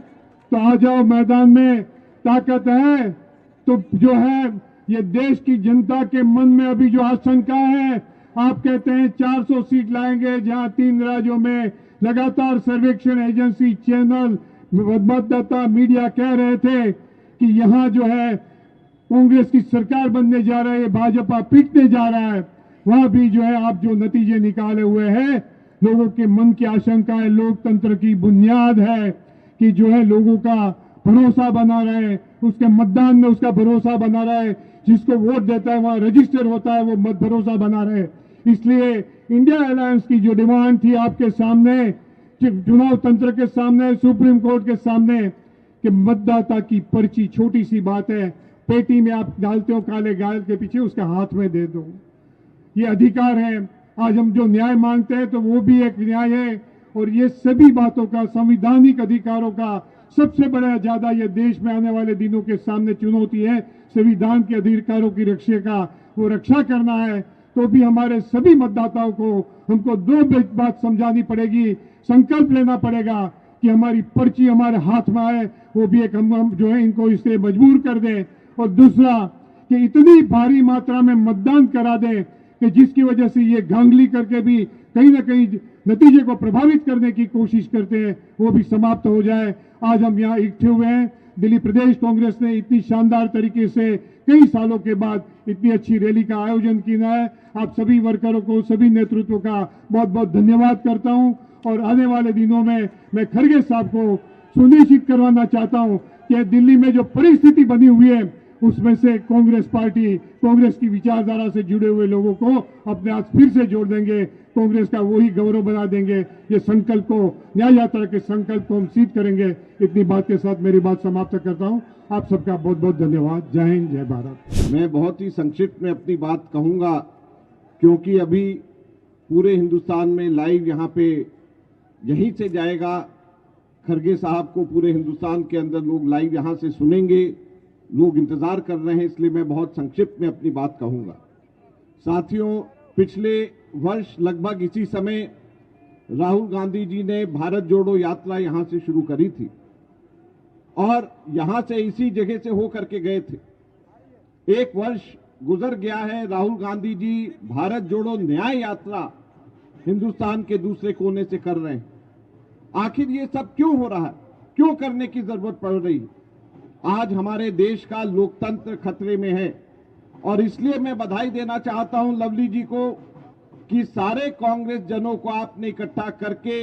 तो आ जाओ मैदान में, ताकत है तो जो है ये देश की जनता के मन में अभी जो आशंका है, आप कहते हैं 400 सीट लाएंगे, जहां 3 राज्यों में लगातार सर्वेक्षण एजेंसी, चैनल, मतदाता, मीडिया कह रहे थे कि यहां जो है कांग्रेस की सरकार बनने जा रहा है, भाजपा पीटने जा रहा है, वहां भी जो है आप जो नतीजे निकाले हुए हैं, लोगों के मन की आशंका है, लोकतंत्र की बुनियाद है कि जो है लोगों का भरोसा बना रहे, उसके मतदान में उसका भरोसा बना रहे, जिसको वोट देता है वहां रजिस्टर होता है, वो मत भरोसा बना रहे। इसलिए इंडिया अलायंस की जो डिमांड थी आपके सामने, चुनाव तंत्र के सामने, सुप्रीम कोर्ट के सामने, कि मतदाता की पर्ची छोटी सी बात है, पेटी में आप डालते हो काले गाल के पीछे, उसके हाथ में दे दो, ये अधिकार है। आज हम जो न्याय मांगते हैं तो वो भी एक न्याय है और ये सभी बातों का, संवैधानिक अधिकारों का सबसे बड़ा ज्यादा ये देश में आने वाले दिनों के सामने चुनौती है, संविधान के अधिकारों की रक्षा का, वो रक्षा करना है। तो भी हमारे सभी मतदाताओं को हमको 2 बात समझानी पड़ेगी, संकल्प लेना पड़ेगा कि हमारी पर्ची हमारे हाथ में आए, वो भी एक हम जो है इनको इससे मजबूर कर दें। और दूसरा कि इतनी भारी मात्रा में मतदान करा दें कि जिसकी वजह से ये गांगली करके भी कहीं ना कहीं नतीजे को प्रभावित करने की कोशिश करते हैं, वो भी समाप्त हो जाए। आज हम यहाँ इकट्ठे हुए हैं, दिल्ली प्रदेश कांग्रेस ने इतनी शानदार तरीके से कई सालों के बाद इतनी अच्छी रैली का आयोजन किया है। आप सभी वर्करों को, सभी नेतृत्व का बहुत बहुत धन्यवाद करता हूं और आने वाले दिनों में मैं खड़गे साहब को सुनिश्चित करवाना चाहता हूं कि दिल्ली में जो परिस्थिति बनी हुई है उसमें से कांग्रेस पार्टी, कांग्रेस की विचारधारा से जुड़े हुए लोगों को अपने हाथ फिर से जोड़ देंगे, कांग्रेस का वही गौरव बना देंगे। ये संकल्प को, न्याय यात्रा के संकल्प को हम सिद्ध करेंगे। इतनी बात के साथ मेरी बात समाप्त करता हूं। आप सबका बहुत बहुत धन्यवाद। जय हिंद, जय भारत। मैं बहुत ही संक्षिप्त में अपनी बात कहूंगा क्योंकि अभी पूरे हिंदुस्तान में लाइव यहाँ पे यहीं से जाएगा, खड़गे साहब को पूरे हिंदुस्तान के अंदर लोग लाइव यहाँ से सुनेंगे। लोग इंतजार कर रहे हैं, इसलिए मैं बहुत संक्षिप्त में अपनी बात कहूंगा। साथियों, पिछले वर्ष लगभग इसी समय राहुल गांधी जी ने भारत जोड़ो यात्रा यहां से शुरू करी थी और यहां से इसी जगह से होकर के गए थे। एक वर्ष गुजर गया है, राहुल गांधी जी भारत जोड़ो न्याय यात्रा हिंदुस्तान के दूसरे कोने से कर रहे हैं। आखिर ये सब क्यों हो रहा है, क्यों करने की जरूरत पड़ रही है? आज हमारे देश का लोकतंत्र खतरे में है और इसलिए मैं बधाई देना चाहता हूं लवली जी को कि सारे कांग्रेस जनों को आपने इकट्ठा करके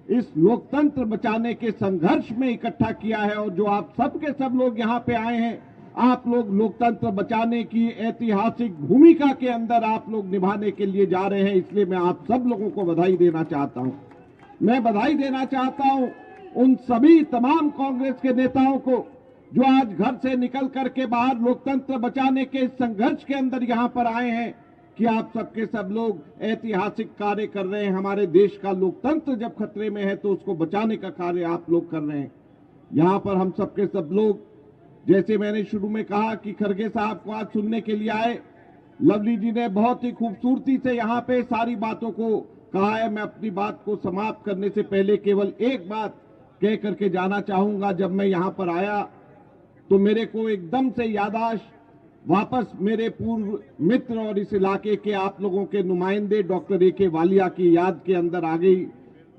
इस लोकतंत्र बचाने के संघर्ष में इकट्ठा किया है और जो आप सब के सब लोग यहां पे आए हैं, आप लोग लोकतंत्र बचाने की ऐतिहासिक भूमिका के अंदर आप लोग निभाने के लिए जा रहे हैं। इसलिए मैं आप सब लोगों को बधाई देना चाहता हूं। मैं बधाई देना चाहता हूं उन सभी तमाम कांग्रेस के नेताओं को जो आज घर से निकल करके बाहर लोकतंत्र बचाने के संघर्ष के अंदर यहां पर आए हैं कि आप सबके सब लोग ऐतिहासिक कार्य कर रहे हैं। हमारे देश का लोकतंत्र जब खतरे में है तो उसको बचाने का कार्य आप लोग कर रहे हैं। यहां पर हम सबके सब लोग, जैसे मैंने शुरू में कहा कि खरगे साहब को आज सुनने के लिए आए, लवली जी ने बहुत ही खूबसूरती से यहां पे सारी बातों को कहा है। मैं अपनी बात को समाप्त करने से पहले केवल एक बात कह करके जाना चाहूंगा। जब मैं यहां पर आया तो मेरे को एकदम से याददाश्त वापस मेरे पूर्व मित्र और इस इलाके के आप लोगों के नुमाइंदे डॉक्टर ए.के. वालिया की याद के अंदर आ गई।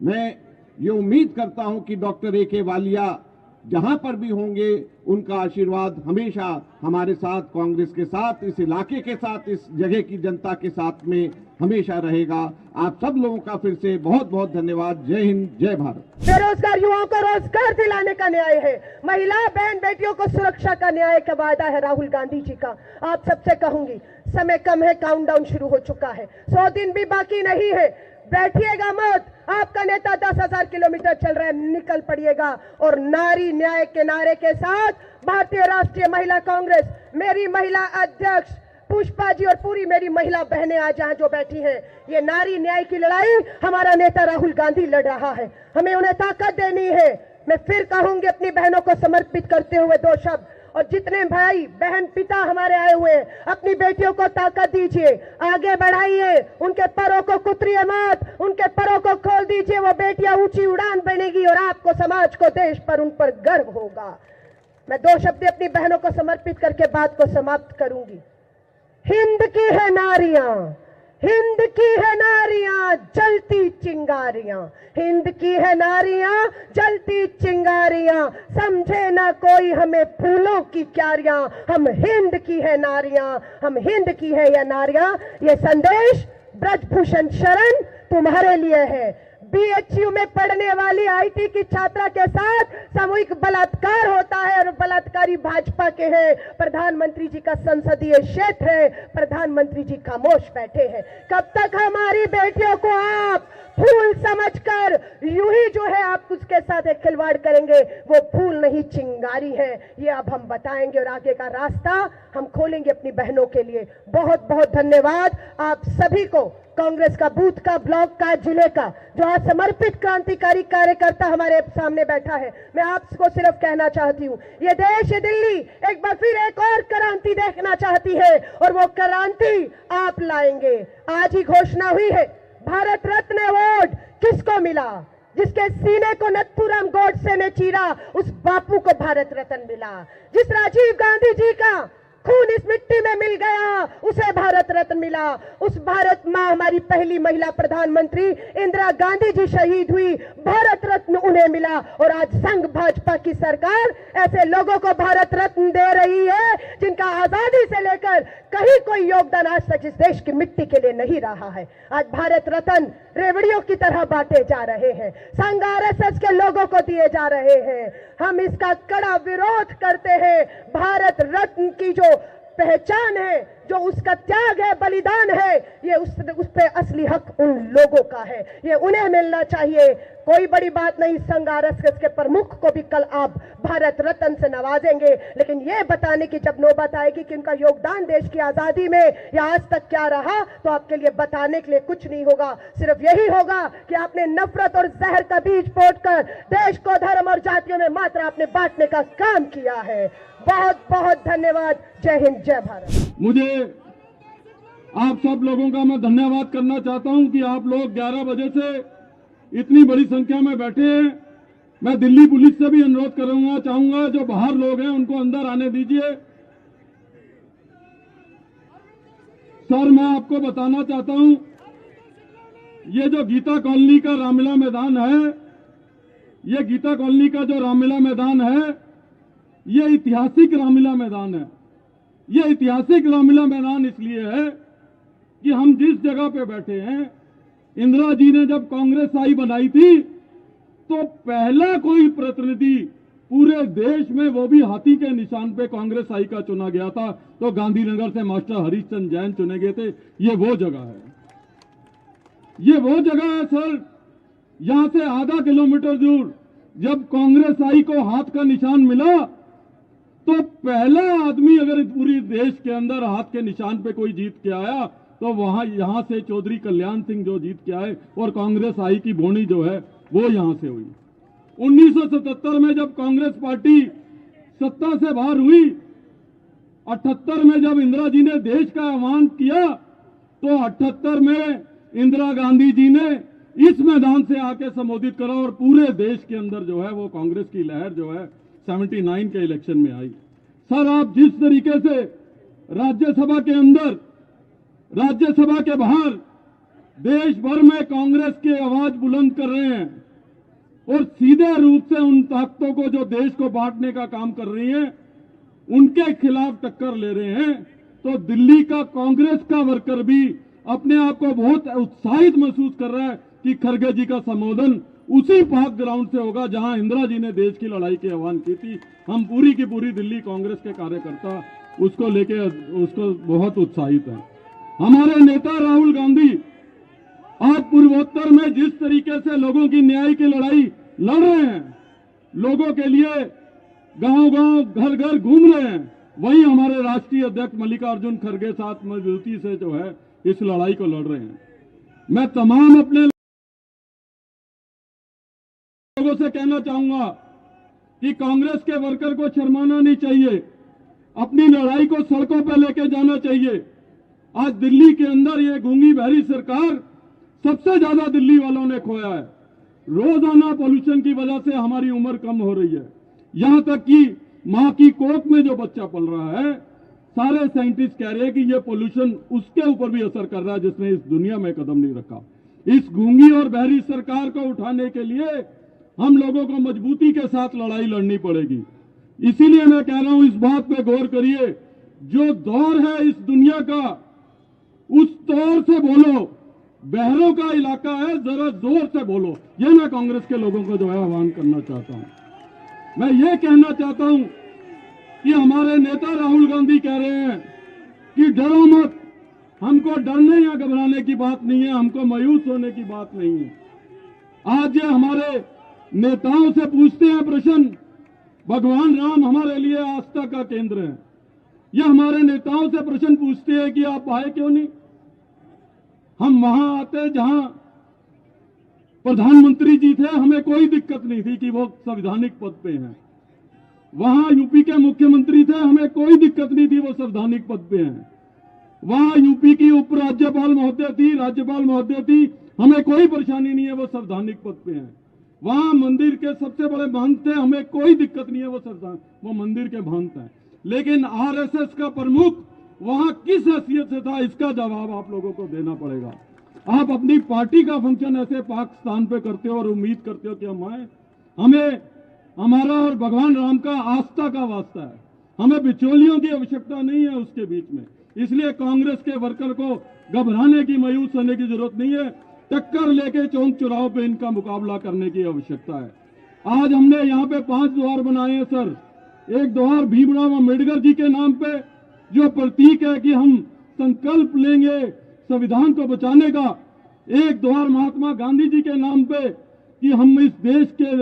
मैं ये उम्मीद करता हूं कि डॉक्टर ए.के. वालिया जहां पर भी होंगे उनका आशीर्वाद हमेशा हमारे साथ, कांग्रेस के साथ, इस इलाके के साथ, इस जगह की जनता के साथ में हमेशा रहेगा। आप सब लोगों का फिर से बहुत बहुत धन्यवाद। जय हिंद, जय भारत। बेरोजगार युवाओं को रोजगार दिलाने का न्याय है, महिला बहन बेटियों को सुरक्षा का न्याय का वादा है राहुल गांधी जी का। आप सबसे कहूंगी, समय कम है, काउंटडाउन शुरू हो चुका है, 100 दिन भी बाकी नहीं है। बैठिएगा मत, आपका नेता 10,000 किलोमीटर चल रहा है, निकल पड़िएगा और नारी न्याय के नारे के साथ भारतीय राष्ट्रीय महिला कांग्रेस, मेरी महिला अध्यक्ष पुष्पा जी और पूरी मेरी महिला बहनें आज जहां जो बैठी हैं, ये नारी न्याय की लड़ाई हमारा नेता राहुल गांधी लड़ रहा है। हमें उन्हें ताकत देनी है। मैं फिर कहूंगी अपनी बहनों को समर्पित करते हुए 2 शब्द, और जितने भाई बहन पिता हमारे आए हुए हैं, अपनी बेटियों को ताकत दीजिए, आगे बढ़ाइए, उनके परों को कुतरिए मत, उनके परों को खोल दीजिए। वो बेटियां ऊंची उड़ान बनेगी और आपको, समाज को, देश पर उन पर गर्व होगा। मैं 2 शब्द अपनी बहनों को समर्पित करके बात को समाप्त करूंगी। हिंद की है नारियां, हिंद की है नारियां जलती चिंगारियां, हिंद की है नारियां जलती चिंगारियां, समझे ना कोई हमें फूलों की क्यारियां, हम हिंद की है नारियां, हम हिंद की है ये नारियां। ये संदेश ब्रजभूषण शरण तुम्हारे लिए है। बीएचयू में पढ़ने वाली आईटी की छात्रा के साथ सामूहिक बलात्कार होता है और बलात्कारी भाजपा के हैं। प्रधानमंत्री जी का संसदीय क्षेत्र है, प्रधानमंत्री जी खामोश बैठे हैं। कब तक हमारी बेटियों को आप फूल समझकर यूं ही जो है आप उसके साथ एक खिलवाड़ करेंगे? वो फूल नहीं, चिंगारी है। ये अब हम बताएंगे और आगे का रास्ता हम खोलेंगे अपनी बहनों के लिए। बहुत बहुत धन्यवाद आप सभी को, कांग्रेस का बूथ का, ब्लॉक का, जिले का, जो आज समर्पित क्रांतिकारी कार्यकर्ता हमारे सामने बैठा है। मैं आपको सिर्फ कहना चाहती हूँ, ये देश, ये दिल्ली एक बार फिर एक और क्रांति देखना चाहती है और वो क्रांति आप लाएंगे। आज ही घोषणा हुई है, भारत रत्न अवार्ड किसको मिला? जिसके सीने को नथुराम गोडसे ने चीरा, उस बापू को भारत रत्न मिला। जिस राजीव गांधी जी का खून इस मिट्टी में मिल गया, उसे भारत रत्न मिला। उस भारत मां, हमारी पहली महिला प्रधानमंत्री इंदिरा गांधी जी शहीद हुई, भारत रत्न उन्हें मिला। और आज संघ भाजपा की सरकार ऐसे लोगों को भारत रत्न दे रही है जिनका आजादी से लेकर कहीं कोई योगदान आज तक इस देश की मिट्टी के लिए नहीं रहा है। आज भारत रत्न रेवड़ियों की तरह बांटे जा रहे हैं, संघ आरएसएस के लोगों को दिए जा रहे हैं। हम इसका कड़ा विरोध करते हैं। भारत रत्न की जो पहचान है, जो उसका त्याग है, बलिदान है, ये उस पे असली हक उन लोगों का है, ये उन्हें मिलना चाहिए। कोई बड़ी बात नहीं, संघ आरएसएस के प्रमुख को भी कल आप भारत रत्न से नवाजेंगे, लेकिन यह बताने की जब नौबत आएगी कि उनका योगदान देश की आजादी में या आज तक क्या रहा, तो आपके लिए बताने के लिए कुछ नहीं होगा। सिर्फ यही होगा कि आपने नफरत और जहर का बीज पोतकर देश को धर्म और जातियों में मात्र आपने बांटने का काम किया है। बहुत बहुत धन्यवाद। जय हिंद, जय भारत। मुझे आप सब लोगों का मैं धन्यवाद करना चाहता हूं कि आप लोग 11 बजे से इतनी बड़ी संख्या में बैठे हैं। मैं दिल्ली पुलिस से भी अनुरोध चाहूंगा जो बाहर लोग हैं उनको अंदर आने दीजिए। सर, मैं आपको बताना चाहता हूं, ये जो गीता कॉलोनी का रामलीला मैदान है, ये गीता कॉलोनी का जो रामलीला मैदान है, ये ऐतिहासिक रामलीला मैदान है। ये ऐतिहासिक रामलीला मैदान इसलिए है कि हम जिस जगह पे बैठे हैं, इंदिरा जी ने जब कांग्रेस आई बनाई थी तो पहला कोई प्रतिनिधि पूरे देश में, वो भी हाथी के निशान पे कांग्रेस आई का चुना गया था, तो गांधीनगर से मास्टर हरिश्चंद्र जैन चुने गए थे। ये वो जगह है, ये वो जगह है सर। यहां से आधा किलोमीटर दूर जब कांग्रेस आई को हाथ का निशान मिला तो पहला आदमी अगर पूरी देश के अंदर हाथ के निशान पे कोई जीत के आया तो वहां यहां से चौधरी कल्याण सिंह जो जीत के आए, और कांग्रेस आई की बोनी जो है वो यहां से हुई। 1977 में जब कांग्रेस पार्टी सत्ता से बाहर हुई, 78 में जब इंदिरा जी ने देश का आह्वान किया, तो 78 में इंदिरा गांधी जी ने इस मैदान से आके संबोधित करा और पूरे देश के अंदर जो है वो कांग्रेस की लहर जो है 79 के इलेक्शन में आई। सर, आप जिस तरीके से राज्यसभा के अंदर, राज्यसभा के बाहर देश भर में कांग्रेस की आवाज बुलंद कर रहे हैं और सीधे रूप से उन ताकतों को जो देश को बांटने का काम कर रही हैं, उनके खिलाफ टक्कर ले रहे हैं, तो दिल्ली का कांग्रेस का वर्कर भी अपने आप को बहुत उत्साहित महसूस कर रहा है कि खरगे जी का संबोधन उसी पाक ग्राउंड से होगा जहां इंदिरा जी ने देश की लड़ाई के आह्वान की थी। हम पूरी की पूरी दिल्ली कांग्रेस के कार्यकर्ता उसको लेके उसको बहुत उत्साहित हैं। हमारे नेता राहुल गांधी आज पूर्वोत्तर में जिस तरीके से लोगों की न्याय की लड़ाई लड़ रहे हैं, लोगों के लिए गांव-गांव, घर-घर घूम रहे हैं, वही हमारे राष्ट्रीय अध्यक्ष मल्लिकार्जुन खड़गे साथ मजबूती से जो है इस लड़ाई को लड़ रहे हैं। मैं तमाम अपने लोगों से कहना चाहूंगा कि कांग्रेस के वर्कर को शर्माना नहीं चाहिए, अपनी लड़ाई को सड़कों पर लेके जाना चाहिए। आज दिल्ली के अंदर ये गूंगी बहरी सरकार सबसे ज्यादा दिल्ली वालों ने खोया है। रोजाना पोल्यूशन की वजह से हमारी उम्र कम हो रही है, यहां तक कि मां की कोख में जो बच्चा पल रहा है, सारे साइंटिस्ट कह रहे हैं कि ये पोल्यूशन उसके ऊपर भी असर कर रहा है जिसने इस दुनिया में कदम नहीं रखा। इस गूंगी और बहरी सरकार को उठाने के लिए हम लोगों को मजबूती के साथ लड़ाई लड़नी पड़ेगी। इसीलिए मैं कह रहा हूं, इस बात पे गौर करिए, जो दौर है इस दुनिया का उस दौर से बोलो। बहरों का इलाका है, जरा जोर से बोलो। ये मैं कांग्रेस के लोगों को जो है आह्वान करना चाहता हूं। मैं ये कहना चाहता हूं कि हमारे नेता राहुल गांधी कह रहे हैं कि डरो मत। हमको डरने या घबराने की बात नहीं है, हमको मायूस होने की बात नहीं है। आज ये हमारे नेताओं से पूछते हैं प्रश्न, भगवान राम हमारे लिए आस्था का केंद्र है। ये हमारे नेताओं से प्रश्न पूछते हैं कि आप आए क्यों नहीं। हम वहां आते जहां प्रधानमंत्री जी थे, हमें कोई दिक्कत नहीं थी कि वो संवैधानिक पद पे हैं। वहां यूपी के मुख्यमंत्री थे, हमें कोई दिक्कत नहीं थी वो संवैधानिक पद पे हैं। वहां यूपी की उपराज्यपाल महोदय थी, राज्यपाल महोदय थी, हमें कोई परेशानी नहीं है वो संवैधानिक पद पे हैं। वहां मंदिर के सबसे बड़े महंत थे, हमें कोई दिक्कत नहीं है वो मंदिर के महंत हैं। लेकिन आरएसएस का प्रमुख वहां किस हैसियत से था, इसका जवाब आप लोगों को देना पड़ेगा। आप अपनी पार्टी का फंक्शन ऐसे पाकिस्तान पे करते हो और उम्मीद करते हो कि हम आए। हमें हमारा और भगवान राम का आस्था का वास्ता है, हमें बिचौलियों की आवश्यकता नहीं है उसके बीच में। इसलिए कांग्रेस के वर्कर को घबराने की, मायूस होने की जरूरत नहीं है। टक्कर लेके चौक चौराहों पे इनका मुकाबला करने की आवश्यकता है। आज हमने यहाँ पे 5 द्वार बनाए हैं सर। एक द्वार भीमराव अम्बेडकर जी के नाम पे, जो प्रतीक है कि हम संकल्प लेंगे संविधान को बचाने का। एक द्वार महात्मा गांधी जी के नाम पे, कि हम इस देश के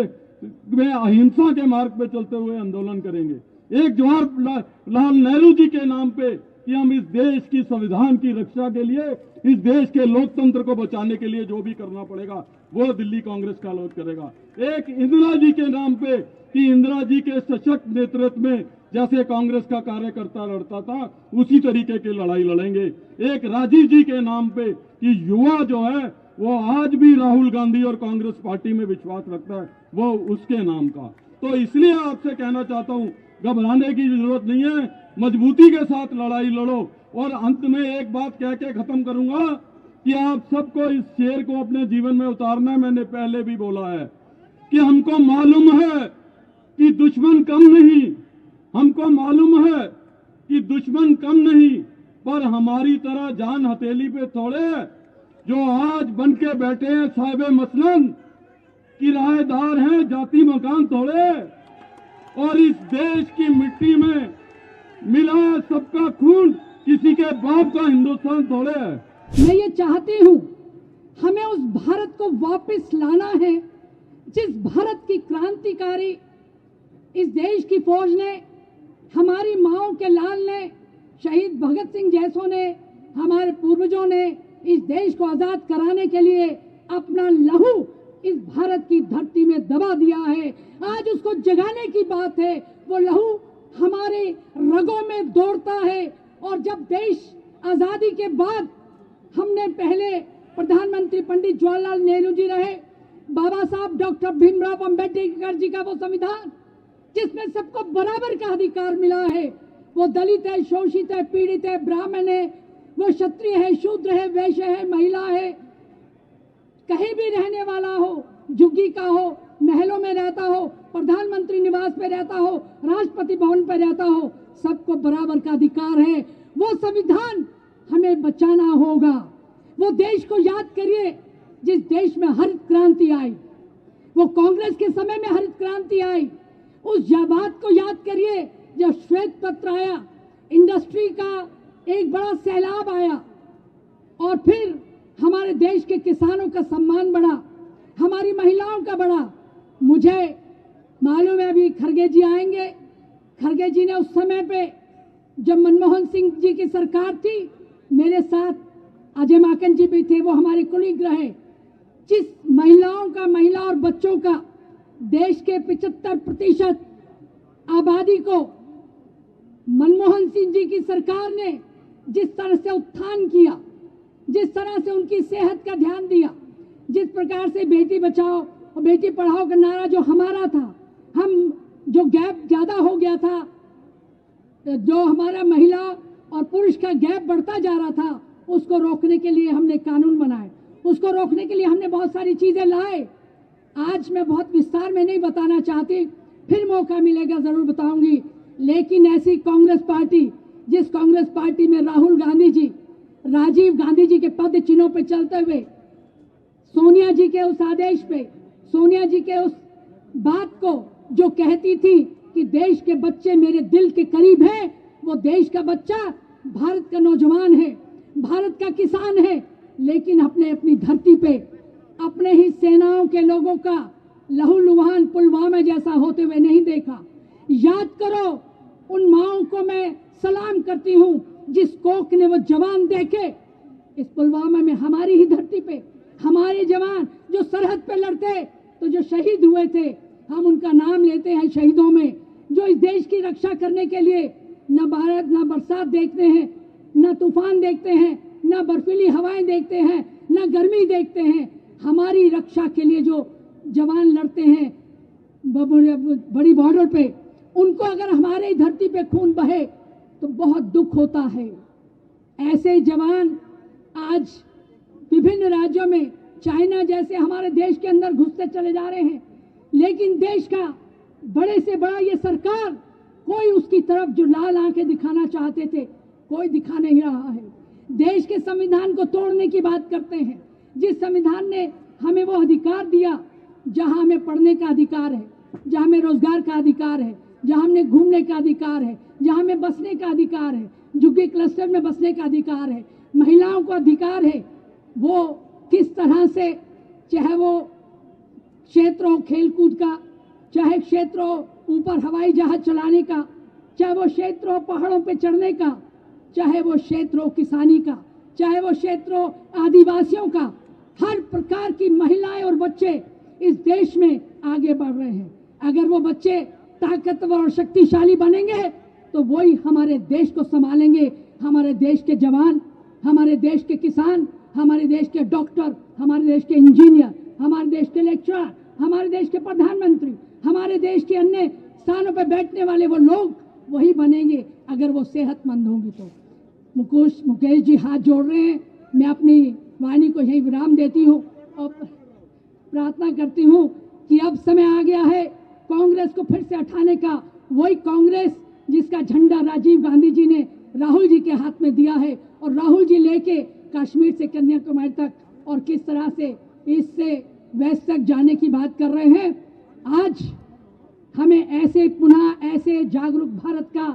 में अहिंसा के मार्ग पे चलते हुए आंदोलन करेंगे। एक जवाहरलाल नेहरू जी के नाम पे कि हम इस देश की संविधान की रक्षा के लिए, इस देश के लोकतंत्र को बचाने के लिए जो भी करना पड़ेगा वो दिल्ली कांग्रेस का लोग करेगा। एक इंदिरा जी के नाम पे कि इंदिरा जी के सशक्त नेतृत्व में जैसे कांग्रेस का कार्यकर्ता लड़ता था उसी तरीके की लड़ाई लड़ेंगे। एक राजीव जी के नाम पे कि युवा जो है वो आज भी राहुल गांधी और कांग्रेस पार्टी में विश्वास रखता है, वो उसके नाम का। तो इसलिए आपसे कहना चाहता हूं, घबराने की जरूरत नहीं है, मजबूती के साथ लड़ाई लड़ो। और अंत में एक बात कह के खत्म करूंगा कि आप सबको इस शेर को अपने जीवन में उतारना है। मैंने पहले भी बोला है कि हमको मालूम है कि दुश्मन कम नहीं, हमको मालूम है कि दुश्मन कम नहीं, पर हमारी तरह जान हथेली पे थोड़े जो आज बन के बैठे हैं साहिब मसलन, किराएदार हैं, जाति मकान थोड़े। और इस देश की मिट्टी में मिला है सबका खून, किसी के बाप का हिंदुस्तान थोड़े है। मैं ये चाहती हूँ हमें उस भारत को वापस लाना है जिस भारत की क्रांतिकारी इस देश की फौज ने, हमारी माओं के लाल ने, शहीद भगत सिंह जैसों ने, हमारे पूर्वजों ने इस देश को आजाद कराने के लिए अपना लहू इस भारत की धरती में दबा दिया है। आज उसको जगाने की बात है। वो लहू हमारे रगों में दौड़ता है। और जब देश आजादी के बाद हमने पहले प्रधानमंत्री पंडित जवाहरलाल नेहरू जी रहे, बाबा साहब डॉक्टर भीमराव अंबेडकर जी का वो संविधान जिसमें सबको बराबर का अधिकार मिला है, वो दलित है, शोषित है, पीड़ित है, ब्राह्मण है, वो क्षत्रिय है, शूद्र है, वैश्य है, महिला है, कहीं भी रहने वाला हो, झुग्गी का हो, महलों में रहता हो, प्रधानमंत्री निवास पे रहता हो, राष्ट्रपति भवन पे रहता हो, सबको बराबर का अधिकार है। वो संविधान हमें बचाना होगा। वो देश को याद करिए जिस देश में हरित क्रांति आई, वो कांग्रेस के समय में हरित क्रांति आई। उस बात को याद करिए जब श्वेत पत्र आया, इंडस्ट्री का एक बड़ा सैलाब आया और फिर हमारे देश के किसानों का सम्मान बढ़ा, हमारी महिलाओं का बढ़ा। मुझे मालूम है अभी खरगे जी आएंगे, खरगे जी ने उस समय पे जब मनमोहन सिंह जी की सरकार थी, मेरे साथ अजय माकन जी भी थे, वो हमारे कुलीग रहे। जिस महिला और बच्चों का देश के 75% आबादी को मनमोहन सिंह जी की सरकार ने जिस तरह से उत्थान किया, जिस तरह से उनकी सेहत का ध्यान दिया, जिस प्रकार से बेटी बचाओ और बेटी पढ़ाओ का नारा जो हमारा था, हम जो गैप ज्यादा हो गया था, जो हमारा महिला और पुरुष का गैप बढ़ता जा रहा था, उसको रोकने के लिए हमने कानून बनाए, उसको रोकने के लिए हमने बहुत सारी चीजें लाए। आज मैं बहुत विस्तार में नहीं बताना चाहती, फिर मौका मिलेगा जरूर बताऊंगी। लेकिन ऐसी कांग्रेस पार्टी, जिस कांग्रेस पार्टी में राहुल गांधी जी, राजीव गांधी जी के पद चिन्हों पे चलते हुए, सोनिया जी के उस आदेश पे, सोनिया जी के उस बात को जो कहती थी कि देश के बच्चे मेरे दिल के करीब हैं, वो देश का बच्चा भारत का नौजवान है, भारत का किसान है, लेकिन अपनी धरती पे अपने ही सेनाओं के लोगों का लहूलुहान पुलवामा जैसा होते हुए नहीं देखा। याद करो, उन माओं को मैं सलाम करती हूँ जिस कोख ने वो जवान देखे इस पुलवामा में, हमारी ही धरती पे हमारे जवान जो सरहद पे लड़ते, तो जो शहीद हुए थे, हम उनका नाम लेते हैं शहीदों में, जो इस देश की रक्षा करने के लिए न बरसात देखते हैं, न तूफान देखते हैं, न बर्फीली हवाएं देखते हैं, न गर्मी देखते हैं, हमारी रक्षा के लिए जो जवान लड़ते हैं बड़ी बॉर्डर पे, उनको अगर हमारे धरती पे खून बहे तो बहुत दुख होता है। ऐसे जवान आज विभिन्न राज्यों में, चाइना जैसे हमारे देश के अंदर घुसते चले जा रहे हैं, लेकिन देश का बड़े से बड़ा ये सरकार, कोई उसकी तरफ जो लाल आंखें दिखाना चाहते थे, कोई दिखा नहीं रहा है। देश के संविधान को तोड़ने की बात करते हैं, जिस संविधान ने हमें वो अधिकार दिया जहां हमें पढ़ने का अधिकार है, जहां हमें रोजगार का अधिकार है, जहां हमें घूमने का अधिकार है, जहां हमें बसने का अधिकार है, झुग्गी क्लस्टर में बसने का अधिकार है, महिलाओं को अधिकार है, वो किस तरह से, चाहे वो क्षेत्र हो खेलकूद का, चाहे क्षेत्र हो ऊपर हवाई जहाज चलाने का, चाहे वो क्षेत्र हो पहाड़ों पे चढ़ने का, चाहे वो क्षेत्र हो किसानी का, चाहे वो क्षेत्र हो आदिवासियों का, हर प्रकार की महिलाएं और बच्चे इस देश में आगे बढ़ रहे हैं। अगर वो बच्चे ताकतवर और शक्तिशाली बनेंगे तो वही हमारे देश को संभालेंगे। हमारे देश के जवान, हमारे देश के किसान, हमारे देश के डॉक्टर, हमारे देश के इंजीनियर, हमारे देश के लेक्चरर, हमारे देश के प्रधानमंत्री, हमारे देश के अन्य स्थानों पर बैठने वाले वो लोग वही बनेंगे अगर वो सेहतमंद होंगे तो। मुकेश जी हाथ जोड़ रहे हैं। मैं अपनी वाणी को यही विराम देती हूँ और प्रार्थना करती हूँ कि अब समय आ गया है कांग्रेस को फिर से उठाने का। वही कांग्रेस जिसका झंडा राजीव गांधी जी ने राहुल जी के हाथ में दिया है और राहुल जी लेके कश्मीर से कन्याकुमारी तक और किस तरह से इससे वेस्ट तक जाने की बात कर रहे हैं। आज हमें ऐसे पुनः ऐसे जागरूक भारत का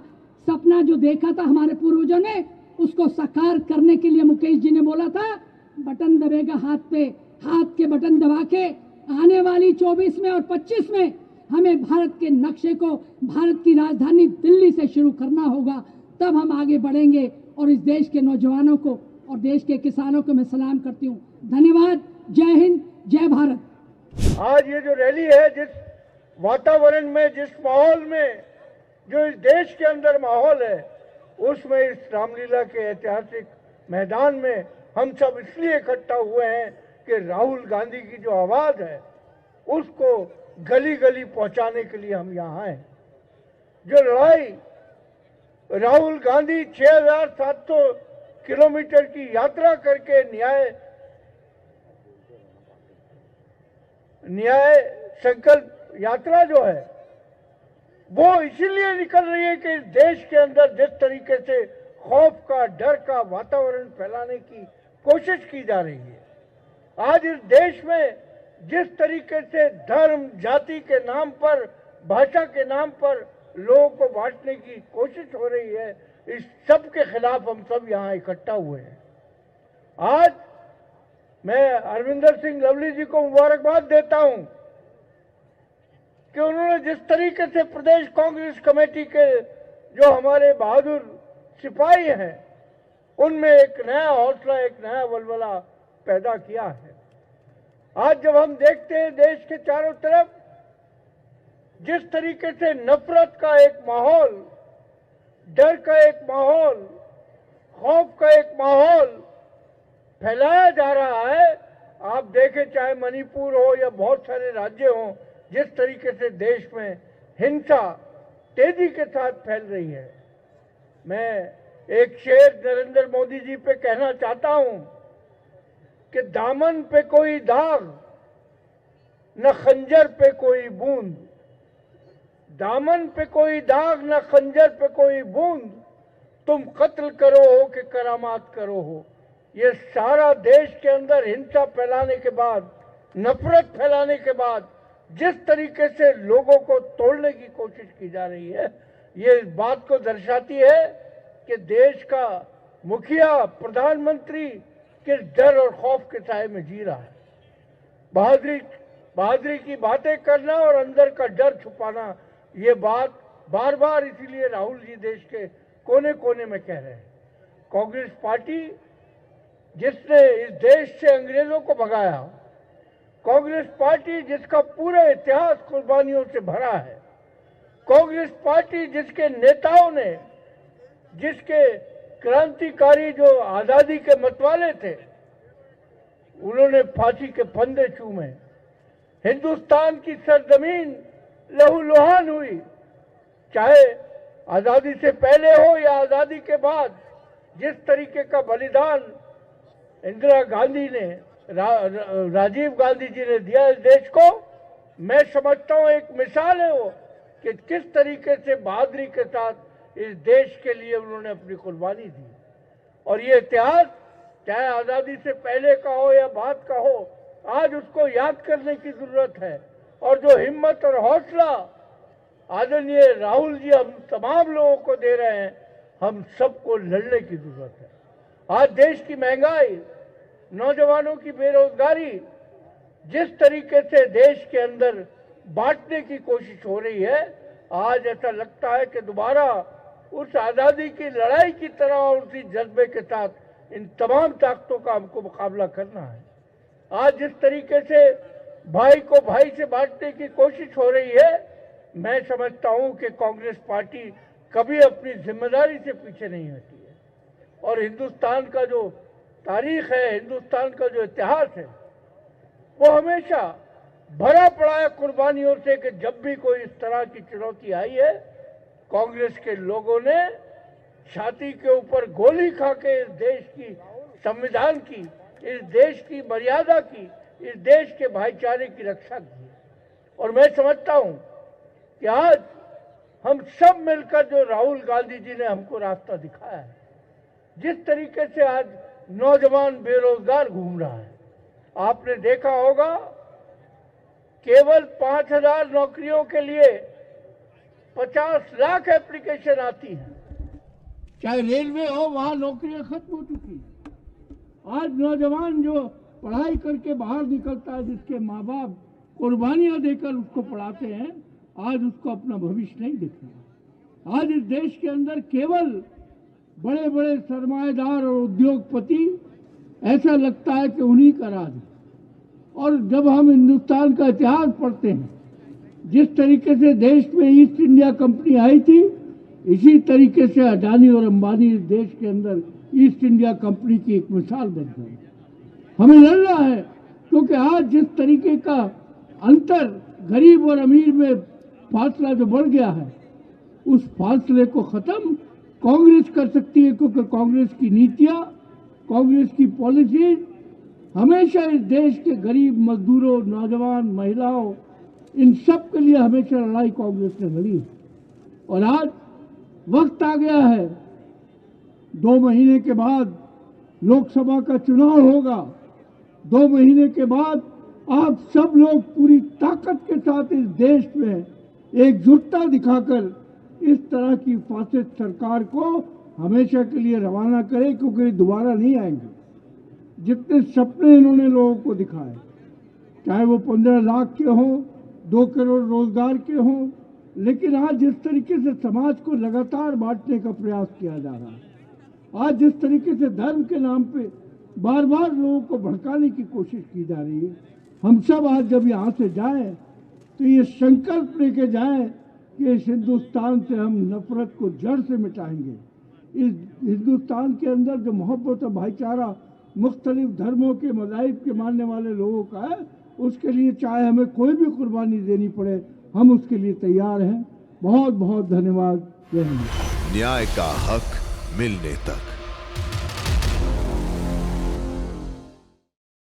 सपना जो देखा था हमारे पूर्वजों ने, उसको साकार करने के लिए मुकेश जी ने बोला था बटन दबेगा हाथ पे, हाथ के बटन दबा के आने वाली 24 में और 25 में हमें भारत के नक्शे को भारत की राजधानी दिल्ली से शुरू करना होगा। तब हम आगे बढ़ेंगे और इस देश के नौजवानों को और देश के किसानों को मैं सलाम करती हूँ। धन्यवाद। जय हिंद, जय भारत। आज ये जो रैली है, जिस वातावरण में, जिस माहौल में, जो इस देश के अंदर माहौल है, उसमें इस रामलीला के ऐतिहासिक मैदान में हम सब इसलिए इकट्ठा हुए हैं कि राहुल गांधी की जो आवाज है उसको गली गली पहुंचाने के लिए हम यहाँ हैं। जो लड़ाई राहुल गांधी 6,700 किलोमीटर की यात्रा करके न्याय संकल्प यात्रा जो है वो इसीलिए निकल रही है कि इस देश के अंदर जिस तरीके से खौफ का, डर का वातावरण फैलाने की कोशिश की जा रही है, आज इस देश में जिस तरीके से धर्म, जाति के नाम पर, भाषा के नाम पर लोगों को बांटने की कोशिश हो रही है, इस सब के खिलाफ हम सब यहाँ इकट्ठा हुए हैं। आज मैं अरविंदर सिंह लवली जी को मुबारकबाद देता हूं कि उन्होंने जिस तरीके से प्रदेश कांग्रेस कमेटी के जो हमारे बहादुर सिपाही हैं उनमें एक नया हौसला, एक नया वलवला पैदा किया है। आज जब हम देखते हैं देश के चारों तरफ जिस तरीके से नफरत का एक माहौल, डर का एक माहौल, खौफ का एक माहौल फैलाया जा रहा है, आप देखें चाहे मणिपुर हो या बहुत सारे राज्य हों, जिस तरीके से देश में हिंसा तेजी के साथ फैल रही है। मैं एक शेर नरेंद्र मोदी जी पे कहना चाहता हूं कि दामन पे कोई दाग, न खंजर पे कोई बूंद, दामन पे कोई दाग, न खंजर पे कोई बूंद, तुम कत्ल करो हो कि करामात करो हो। ये सारा देश के अंदर हिंसा फैलाने के बाद, नफरत फैलाने के बाद जिस तरीके से लोगों को तोड़ने की कोशिश की जा रही है, ये इस बात को दर्शाती है कि देश का मुखिया, प्रधानमंत्री किस डर और खौफ के साए में जी रहा है। बहादुरी की बातें करना और अंदर का डर छुपाना, ये बात बार बार इसीलिए राहुल जी देश के कोने कोने में कह रहे हैं। कांग्रेस पार्टी जिसने इस देश से अंग्रेजों को भगाया, कांग्रेस पार्टी जिसका पूरा इतिहास कुर्बानियों से भरा है, कांग्रेस पार्टी जिसके नेताओं ने, जिसके क्रांतिकारी जो आजादी के मतवाले थे, उन्होंने फांसी के फंदे चूमे, हिंदुस्तान की सरजमीन लहूलुहान हुई, चाहे आजादी से पहले हो या आजादी के बाद। जिस तरीके का बलिदान इंदिरा गांधी ने, राजीव गांधी जी ने दिया इस देश को, मैं समझता हूं एक मिसाल है वो कि किस तरीके से बहादुरी के साथ इस देश के लिए उन्होंने अपनी कुर्बानी दी। और ये इतिहास चाहे आजादी से पहले का हो या बाद का हो, आज उसको याद करने की जरूरत है। और जो हिम्मत और हौसला आदरणीय राहुल जी हम तमाम लोगों को दे रहे हैं, हम सबको लड़ने की जरूरत है। आज देश की महंगाई, नौजवानों की बेरोजगारी, जिस तरीके से देश के अंदर बांटने की कोशिश हो रही है, आज ऐसा लगता है कि दोबारा उस आजादी की लड़ाई की तरह और उसी जज्बे के साथ इन तमाम ताकतों का हमको मुकाबला करना है। आज जिस तरीके से भाई को भाई से बांटने की कोशिश हो रही है, मैं समझता हूं कि कांग्रेस पार्टी कभी अपनी जिम्मेदारी से पीछे नहीं हटी है। और हिंदुस्तान का जो तारीख है, हिंदुस्तान का जो इतिहास है, वो हमेशा भरा पड़ा है कुर्बानियों से कि जब भी कोई इस तरह की चुनौती आई है, कांग्रेस के लोगों ने छाती के ऊपर गोली खा के इस देश की संविधान की, इस देश की मर्यादा की, इस देश के भाईचारे की रक्षा की। और मैं समझता हूं कि आज हम सब मिलकर जो राहुल गांधी जी ने हमको रास्ता दिखाया है, जिस तरीके से आज नौजवान बेरोजगार घूम रहा है, आपने देखा होगा केवल 5,000 नौकरियों के लिए 50 लाख एप्लीकेशन आती हैं। चाहे रेलवे हो, वहां नौकरियां खत्म हो चुकी हैं। आज नौजवान जो पढ़ाई करके बाहर निकलता है, जिसके माँ बाप कुर्बानियां देकर उसको पढ़ाते हैं, आज उसको अपना भविष्य नहीं दिख रहा। आज इस देश के अंदर केवल बड़े बड़े सरमाएदार और उद्योगपति, ऐसा लगता है कि उन्हीं का राज है। और जब हम हिंदुस्तान का इतिहास पढ़ते हैं, जिस तरीके से देश में ईस्ट इंडिया कंपनी आई थी, इसी तरीके से अडानी और अंबानी इस देश के अंदर ईस्ट इंडिया कंपनी की एक मिसाल बन गई। हमें लड़ना है, क्योंकि आज जिस तरीके का अंतर गरीब और अमीर में फासला जो बढ़ गया है, उस फासले को खत्म कांग्रेस कर सकती है, क्योंकि कांग्रेस की नीतियां, कांग्रेस की पॉलिसी हमेशा इस देश के गरीब, मजदूरों, नौजवान, महिलाओं, इन सब के लिए हमेशा लड़ाई कांग्रेस ने लड़ी है। और आज वक्त आ गया है, 2 महीने के बाद लोकसभा का चुनाव होगा। 2 महीने के बाद आप सब लोग पूरी ताकत के साथ इस देश में एकजुटता दिखाकर इस तरह की फासिस्ट सरकार को हमेशा के लिए रवाना करें, क्योंकि दोबारा नहीं आएंगे। जितने सपने इन्होंने लोगों को दिखाए, चाहे वो 15 लाख के हों, 2 करोड़ रोजगार के हों, लेकिन आज जिस तरीके से समाज को लगातार बांटने का प्रयास किया जा रहा है, आज जिस तरीके से धर्म के नाम पे बार बार लोगों को भड़काने की कोशिश की जा रही है, हम सब आज जब यहाँ से जाएं तो ये संकल्प लेके जाएं कि इस हिंदुस्तान से हम नफरत को जड़ से मिटाएंगे। इस हिंदुस्तान के अंदर जो मोहब्बत और भाईचारा मुख्तलिफ धर्मों के, मज़ाहिब के मानने वाले लोगों का है, उसके लिए चाहे हमें कोई भी कुर्बानी देनी पड़े, हम उसके लिए तैयार हैं। बहुत बहुत धन्यवाद। जय हिंद। न्याय का हक मिलने तक।